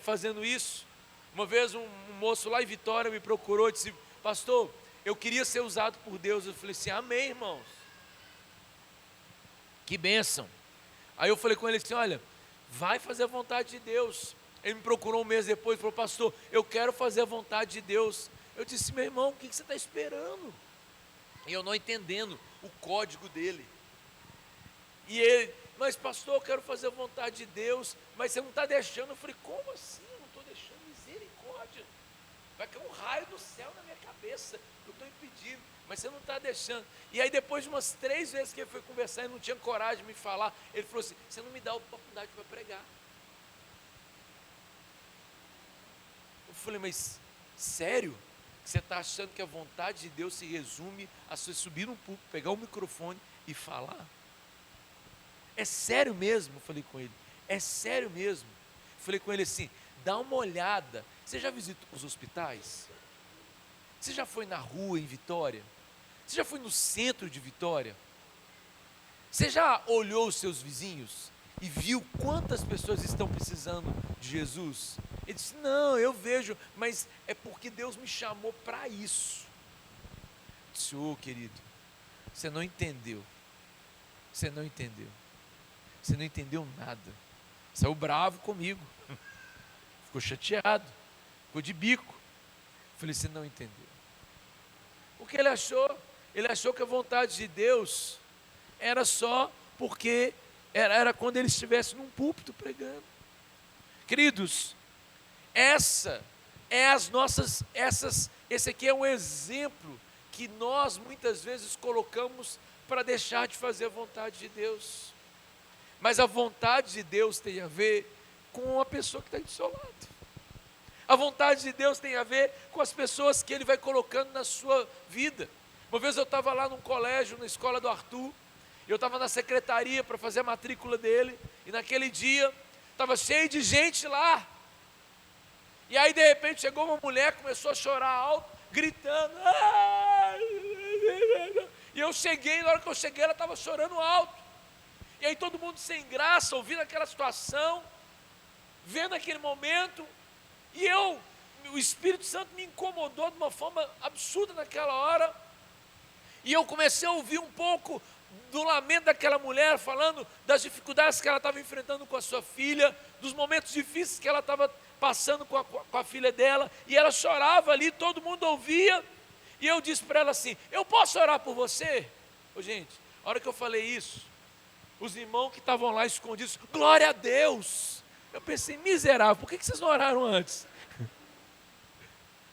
fazendo isso. Uma vez um moço lá em Vitória me procurou e disse, pastor, eu queria ser usado por Deus. Eu falei assim, amém, irmãos. Que bênção. Aí eu falei com ele assim, olha, vai fazer a vontade de Deus. Ele me procurou um mês depois e falou, pastor, eu quero fazer a vontade de Deus. Eu disse, meu irmão, o que você está esperando? E eu não entendendo o código dele. E ele, mas pastor, eu quero fazer a vontade de Deus, mas você não está deixando. Eu falei, como assim? Eu não estou deixando, misericórdia. Vai cair um raio do céu na minha cabeça, eu estou impedindo, mas você não está deixando. E aí depois de umas 3 vezes que ele foi conversar e não tinha coragem de me falar, ele falou assim, você não me dá a oportunidade para pregar. Eu falei, mas sério? Você está achando que a vontade de Deus se resume a você subir num púlpito, pegar um microfone e falar? É sério mesmo? Eu falei com ele, é sério mesmo? Eu falei com ele assim, dá uma olhada, você já visitou os hospitais? Você já foi na rua em Vitória? Você já foi no centro de Vitória? Você já olhou os seus vizinhos e viu quantas pessoas estão precisando de Jesus? Ele disse, não, eu vejo, mas é porque Deus me chamou para isso. Eu disse, querido, você não entendeu. Você não entendeu. Você não entendeu nada. Saiu bravo comigo. Ficou chateado. Ficou de bico. Falei, você não entendeu. O que ele achou? Ele achou que a vontade de Deus era só porque era quando ele estivesse num púlpito pregando. Queridos, esse aqui é um exemplo que nós muitas vezes colocamos para deixar de fazer a vontade de Deus. Mas a vontade de Deus tem a ver com a pessoa que está do seu lado. A vontade de Deus tem a ver com as pessoas que Ele vai colocando na sua vida. Uma vez eu estava lá num colégio, na escola do Arthur, eu estava na secretaria para fazer a matrícula dele, e naquele dia estava cheio de gente lá. E aí de repente chegou uma mulher, começou a chorar alto, gritando. E eu cheguei, na hora que eu cheguei ela estava chorando alto. E aí todo mundo sem graça, ouvindo aquela situação, vendo aquele momento, e o Espírito Santo me incomodou de uma forma absurda naquela hora, e eu comecei a ouvir um pouco do lamento daquela mulher, falando das dificuldades que ela estava enfrentando com a sua filha, dos momentos difíceis que ela estava passando com a filha dela, e ela chorava ali, todo mundo ouvia, e eu disse para ela assim, eu posso orar por você? Gente, a hora que eu falei isso, Os irmãos que estavam lá escondidos, glória a Deus. Eu pensei, miserável, por que vocês não oraram antes?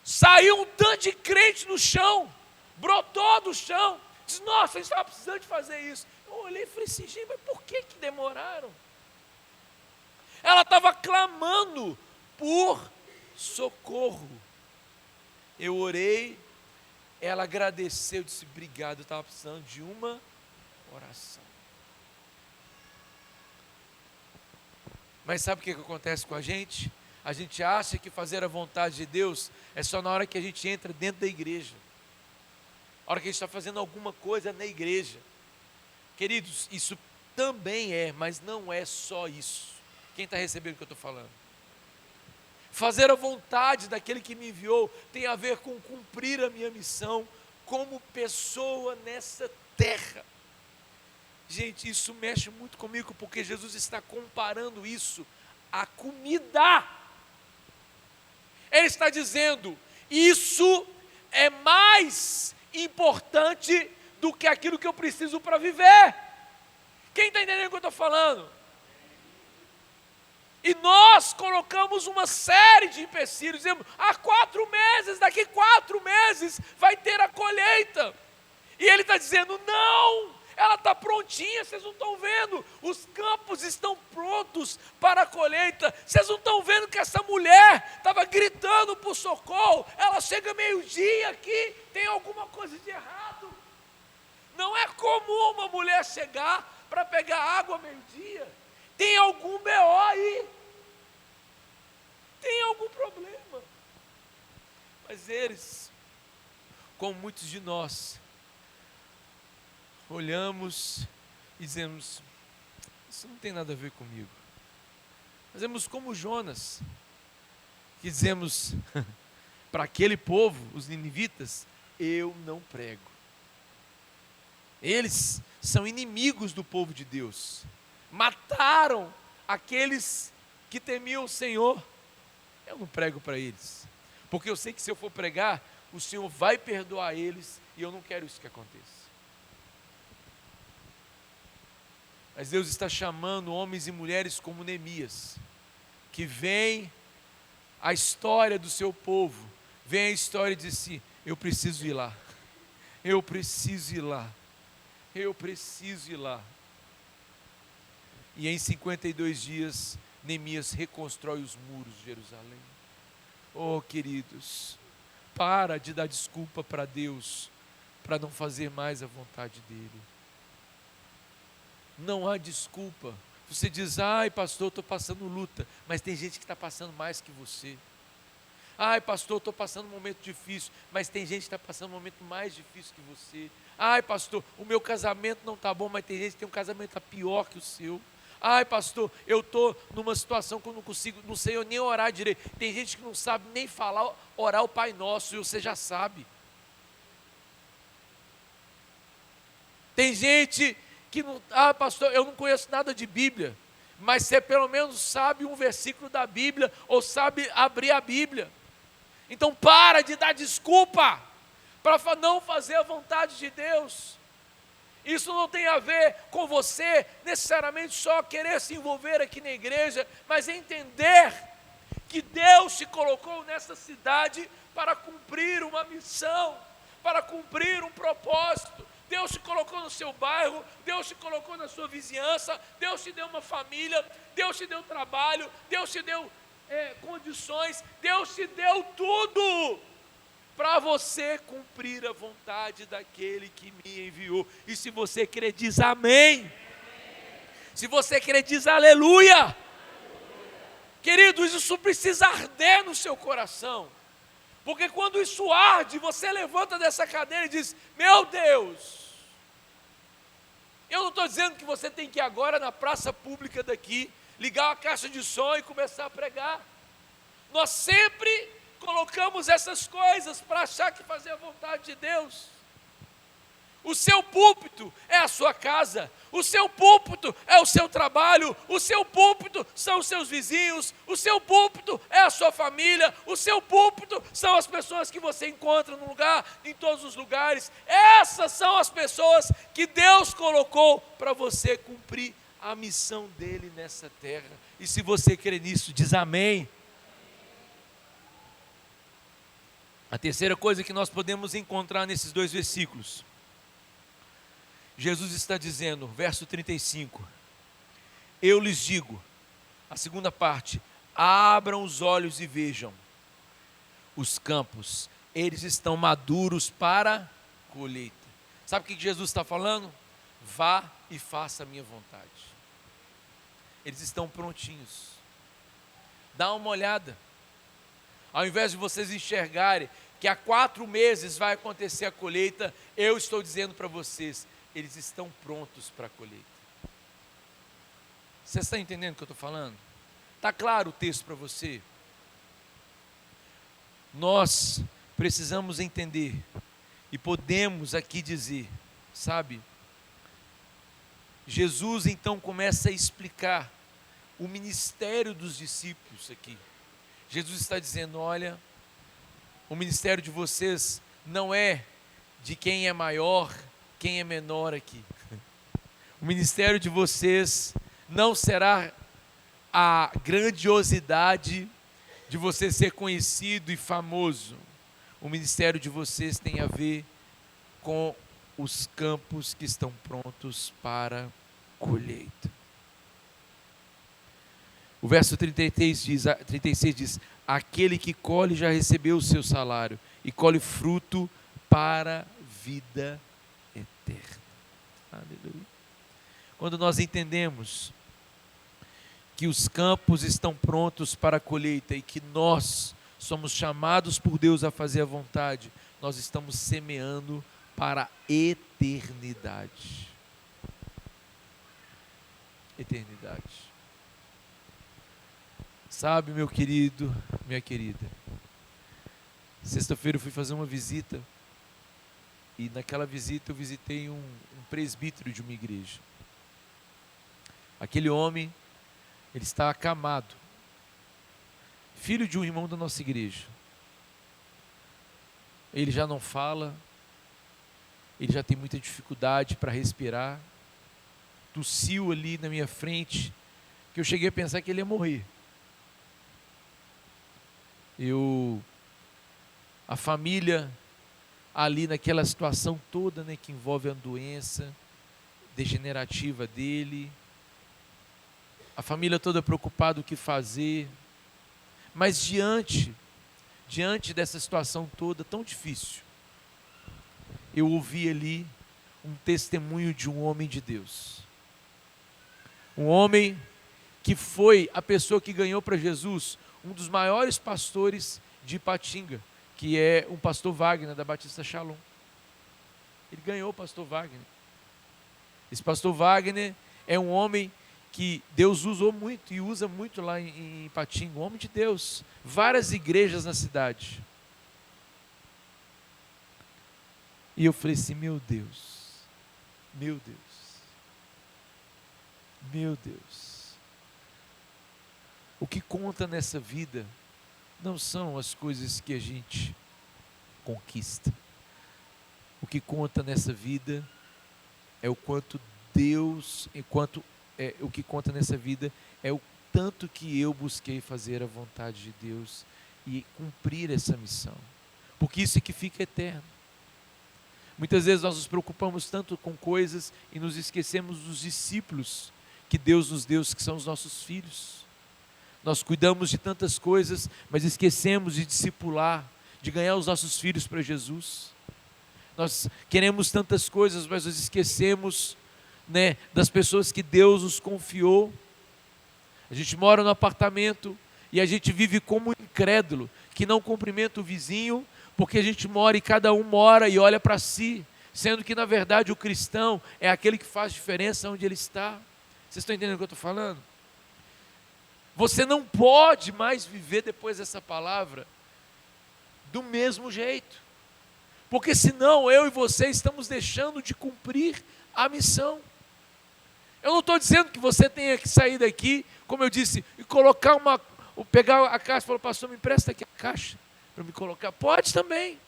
Saiu um tanto de crente no chão, brotou do chão. Disse, nossa, a gente estava precisando de fazer isso. Eu olhei e falei assim, gente, mas por que demoraram? Ela estava clamando por socorro. Eu orei, ela agradeceu, disse, obrigado, eu estava precisando de uma oração. Mas sabe o que acontece com a gente? A gente acha que fazer a vontade de Deus é só na hora que a gente entra dentro da igreja. A hora que a gente está fazendo alguma coisa na igreja. Queridos, isso também é, mas não é só isso. Quem está recebendo o que eu estou falando? Fazer a vontade daquele que me enviou tem a ver com cumprir a minha missão como pessoa nessa terra. Gente, isso mexe muito comigo, porque Jesus está comparando isso à comida. Ele está dizendo, isso é mais importante do que aquilo que eu preciso para viver. Quem está entendendo o que eu estou falando? E nós colocamos uma série de empecilhos, dizemos, há 4 meses, daqui 4 meses vai ter a colheita. E ele está dizendo, não, ela está prontinha, vocês não estão vendo, os campos estão prontos para a colheita. Vocês não estão vendo que essa mulher estava gritando por socorro, ela chega meio-dia aqui, tem alguma coisa de errado. Não é comum uma mulher chegar para pegar água meio-dia. Tem algum BO aí, tem algum problema. Mas eles, como muitos de nós, olhamos e dizemos, isso não tem nada a ver comigo. Fazemos como Jonas, que dizemos para aquele povo, os ninivitas, eu não prego. Eles são inimigos do povo de Deus. Mataram aqueles que temiam o Senhor. Eu não prego para eles, porque eu sei que se eu for pregar, o Senhor vai perdoar eles, e eu não quero isso que aconteça. Mas Deus está chamando homens e mulheres como Neemias, que vem a história do seu povo, vem a história e diz assim, eu preciso ir lá, eu preciso ir lá, eu preciso ir lá. E em 52 dias, Neemias reconstrói os muros de Jerusalém. Oh, queridos, para de dar desculpa para Deus, para não fazer mais a vontade dEle. Não há desculpa. Você diz, ai pastor, estou passando luta, mas tem gente que está passando mais que você. Ai pastor, estou passando um momento difícil, mas tem gente que está passando um momento mais difícil que você. Ai pastor, o meu casamento não está bom, mas tem gente que tem um casamento que está pior que o seu. Ai pastor, eu estou numa situação que eu não consigo, não sei eu nem orar direito. Tem gente que não sabe nem falar, orar o Pai Nosso, e você já sabe. Tem gente que não, pastor, eu não conheço nada de Bíblia, mas você pelo menos sabe um versículo da Bíblia, ou sabe abrir a Bíblia. Então para de dar desculpa para não fazer a vontade de Deus. Isso não tem a ver com você necessariamente só querer se envolver aqui na igreja, mas entender que Deus te colocou nessa cidade para cumprir uma missão, para cumprir um propósito. Deus te colocou no seu bairro, Deus te colocou na sua vizinhança, Deus te deu uma família, Deus te deu trabalho, Deus te deu condições, Deus te deu tudo para você cumprir a vontade daquele que me enviou. E se você crer, diz amém. Se você crer, diz aleluia. Queridos, isso precisa arder no seu coração, porque quando isso arde, você levanta dessa cadeira e diz, meu Deus, eu não estou dizendo que você tem que ir agora na praça pública daqui, ligar uma caixa de som e começar a pregar. Nós sempre colocamos essas coisas para achar que fazer a vontade de Deus. O seu púlpito é a sua casa, o seu púlpito é o seu trabalho, o seu púlpito são os seus vizinhos, o seu púlpito é a sua família, o seu púlpito são as pessoas que você encontra no lugar, em todos os lugares. Essas são as pessoas que Deus colocou para você cumprir a missão dele nessa terra. E se você crê nisso, diz amém. A terceira coisa que nós podemos encontrar nesses dois versículos, Jesus está dizendo, verso 35, eu lhes digo, a segunda parte, abram os olhos e vejam, os campos, eles estão maduros para colheita. Sabe o que Jesus está falando? Vá e faça a minha vontade. Eles estão prontinhos. Dá uma olhada. Ao invés de vocês enxergarem que há 4 meses vai acontecer a colheita, eu estou dizendo para vocês, eles estão prontos para a colheita. Você está entendendo o que eu estou falando? Está claro o texto para você? Nós precisamos entender e podemos aqui dizer, sabe? Jesus então começa a explicar o ministério dos discípulos aqui. Jesus está dizendo, olha, o ministério de vocês não é de quem é maior, quem é menor aqui. O ministério de vocês não será a grandiosidade de você ser conhecido e famoso. O ministério de vocês tem a ver com os campos que estão prontos para colheita. O verso 36 diz, aquele que colhe já recebeu o seu salário e colhe fruto para vida eterna. Aleluia. Quando nós entendemos que os campos estão prontos para a colheita e que nós somos chamados por Deus a fazer a vontade, nós estamos semeando para a eternidade. Eternidade. Sabe, meu querido, minha querida, sexta-feira eu fui fazer uma visita e naquela visita eu visitei um presbítero de uma igreja. Aquele homem, ele está acamado, filho de um irmão da nossa igreja. Ele já não fala, ele já tem muita dificuldade para respirar, tossiu ali na minha frente, que eu cheguei a pensar que ele ia morrer. A família ali naquela situação toda, né, que envolve a doença degenerativa dele, a família toda preocupada o que fazer, mas diante dessa situação toda tão difícil, eu ouvi ali um testemunho de um homem de Deus, um homem que foi a pessoa que ganhou para Jesus um dos maiores pastores de Ipatinga, que é um pastor Wagner da Batista Shalom. Ele ganhou o pastor Wagner. Esse pastor Wagner é um homem que Deus usou muito e usa muito lá em Ipatinga, um homem de Deus, várias igrejas na cidade. E eu falei assim, meu Deus, meu Deus, meu Deus. O que conta nessa vida não são as coisas que a gente conquista. O que conta nessa vida é o quanto Deus, o que conta nessa vida é o tanto que eu busquei fazer a vontade de Deus e cumprir essa missão. Porque isso é que fica eterno. Muitas vezes nós nos preocupamos tanto com coisas e nos esquecemos dos discípulos que Deus nos deu, que são os nossos filhos. Nós cuidamos de tantas coisas, mas esquecemos de discipular, de ganhar os nossos filhos para Jesus. Nós queremos tantas coisas, mas nós esquecemos, né, das pessoas que Deus nos confiou. A gente mora no apartamento e a gente vive como um incrédulo, que não cumprimenta o vizinho, porque a gente mora e cada um mora e olha para si, sendo que na verdade o cristão é aquele que faz diferença onde ele está. Vocês estão entendendo o que eu estou falando? Você não pode mais viver depois dessa palavra do mesmo jeito. Porque senão eu e você estamos deixando de cumprir a missão. Eu não estou dizendo que você tenha que sair daqui, como eu disse, e colocar pegar a caixa e falar, pastor, me empresta aqui a caixa para me colocar. Pode também.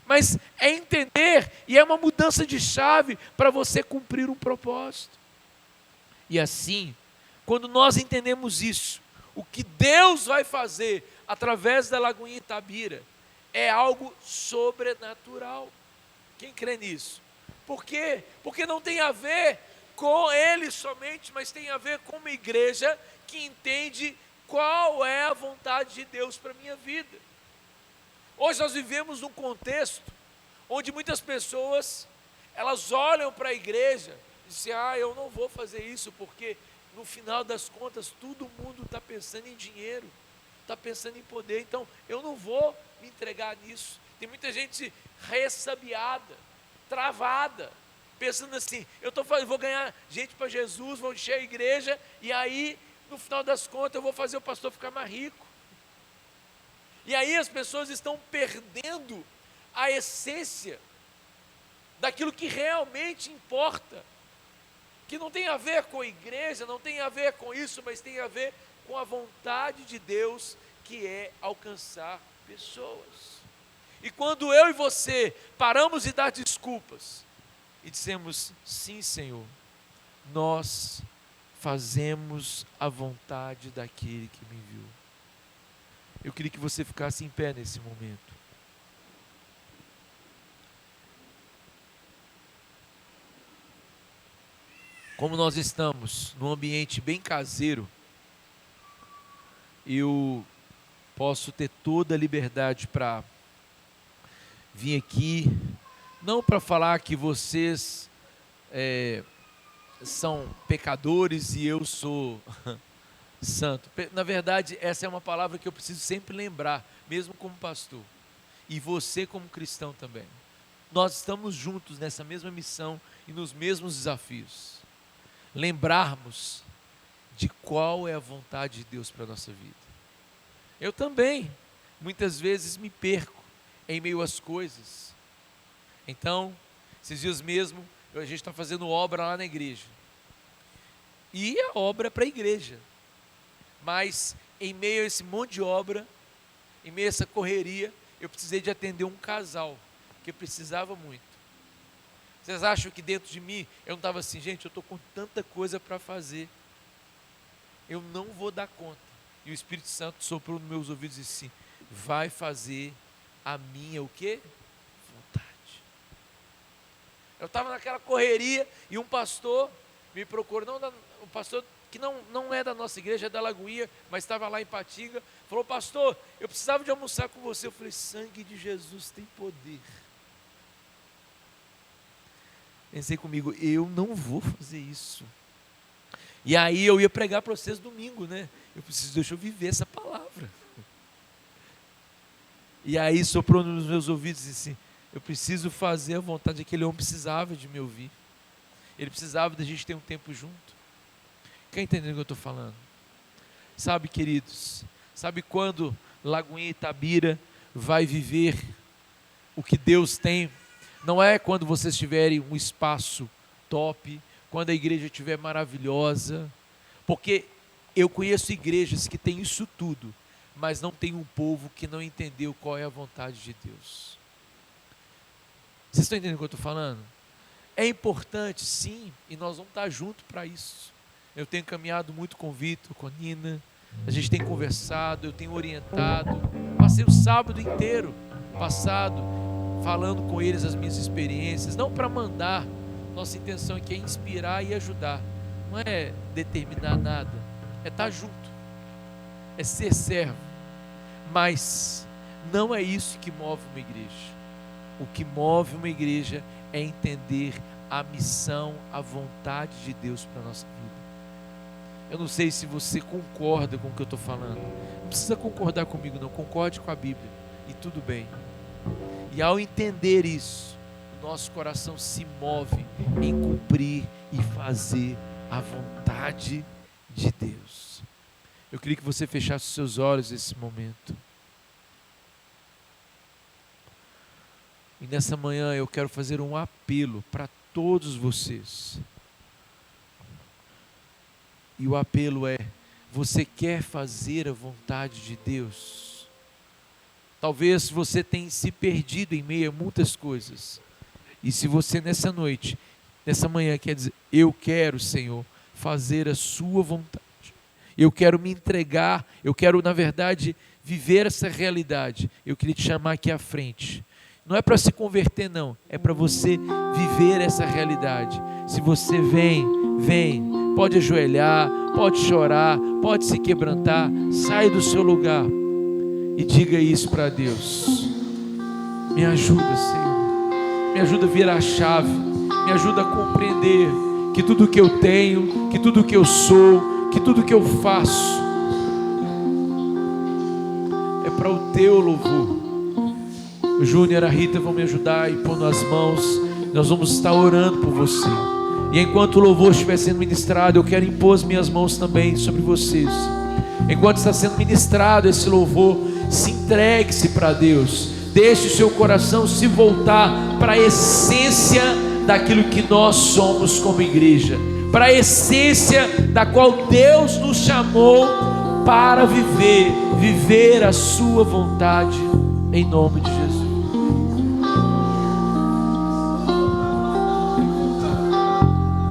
Mas é entender e é uma mudança de chave para você cumprir um propósito. E assim, quando nós entendemos isso, o que Deus vai fazer através da Lagoinha Itabira é algo sobrenatural. Quem crê nisso? Por quê? Porque não tem a ver com ele somente, mas tem a ver com uma igreja que entende qual é a vontade de Deus para a minha vida. Hoje nós vivemos num contexto onde muitas pessoas, elas olham para a igreja e dizem, eu não vou fazer isso, porque no final das contas todo mundo está pensando em dinheiro, está pensando em poder, então eu não vou me entregar nisso. Tem muita gente ressabiada, travada, pensando assim, vou ganhar gente para Jesus, vou encher a igreja, e aí no final das contas eu vou fazer o pastor ficar mais rico. E aí as pessoas estão perdendo a essência daquilo que realmente importa, que não tem a ver com a igreja, não tem a ver com isso, mas tem a ver com a vontade de Deus, que é alcançar pessoas. E quando eu e você paramos de dar desculpas e dissemos, sim, Senhor, nós fazemos a vontade daquele que me enviou. Eu queria que você ficasse em pé nesse momento. Como nós estamos num ambiente bem caseiro, eu posso ter toda a liberdade para vir aqui, não para falar que vocês são pecadores e eu sou santo. Na verdade, essa é uma palavra que eu preciso sempre lembrar, mesmo como pastor, e você como cristão também. Nós estamos juntos nessa mesma missão e nos mesmos desafios. Lembrarmos de qual é a vontade de Deus para a nossa vida. Eu também, muitas vezes me perco em meio às coisas. Então, esses dias mesmo, a gente está fazendo obra lá na igreja. E a obra é para a igreja. Mas em meio a esse monte de obra, em meio a essa correria, eu precisei de atender um casal, que eu precisava muito. Vocês acham que dentro de mim, eu não estava assim, gente, eu estou com tanta coisa para fazer, eu não vou dar conta. E o Espírito Santo soprou nos meus ouvidos e disse, vai fazer a minha o quê? Vontade. Eu estava naquela correria e um pastor me procurou, um pastor que não é da nossa igreja, é da Lagoinha, mas estava lá em Ipatinga, falou, pastor, eu precisava de almoçar com você. Eu falei, sangue de Jesus tem poder. Pensei comigo, eu não vou fazer isso. E aí eu ia pregar para vocês domingo, né? Deixa eu viver essa palavra. E aí soprou nos meus ouvidos e disse, eu preciso fazer a vontade. Aquele homem precisava de me ouvir. Ele precisava de a gente ter um tempo junto. Quem entendeu o que eu estou falando? Sabe, queridos, sabe quando Lagoinha Itabira vai viver o que Deus tem? Não é quando vocês tiverem um espaço top, quando a igreja estiver maravilhosa, porque eu conheço igrejas que têm isso tudo, mas não tem um povo que não entendeu qual é a vontade de Deus. Vocês estão entendendo o que eu estou falando? É importante, sim, e nós vamos estar juntos para isso. Eu tenho caminhado muito com o Vitor, com a Nina, a gente tem conversado, eu tenho orientado, passei o sábado inteiro passado falando com eles as minhas experiências, não para mandar, nossa intenção aqui é inspirar e ajudar, não é determinar nada, é estar junto, é ser servo, mas não é isso que move uma igreja. O que move uma igreja é entender a missão, a vontade de Deus para a nossa vida. Eu não sei se você concorda com o que eu estou falando, não precisa concordar comigo não, concorde com a Bíblia e tudo bem. E ao entender isso, o nosso coração se move em cumprir e fazer a vontade de Deus. Eu queria que você fechasse os seus olhos nesse momento. E nessa manhã eu quero fazer um apelo para todos vocês. E o apelo é: você quer fazer a vontade de Deus? Talvez você tenha se perdido em meio a muitas coisas. E se você nessa noite, nessa manhã quer dizer: eu quero, Senhor, fazer a sua vontade. Eu quero me entregar, eu quero, na verdade, viver essa realidade. Eu queria te chamar aqui à frente. Não é para se converter, não. É para você viver essa realidade. Se você vem, pode ajoelhar, pode chorar, pode se quebrantar. Sai do seu lugar e diga isso para Deus. Me ajuda, Senhor. Me ajuda a virar a chave. Me ajuda a compreender que tudo que eu tenho, que tudo que eu sou, que tudo que eu faço é para o teu louvor. O Júnior e a Rita vão me ajudar e pôr nas mãos. Nós vamos estar orando por você. E enquanto o louvor estiver sendo ministrado, eu quero impor as minhas mãos também sobre vocês. Enquanto está sendo ministrado esse louvor, se entregue-se para Deus. Deixe o seu coração se voltar para a essência daquilo que nós somos como igreja, para a essência da qual Deus nos chamou para viver a sua vontade, em nome de Jesus.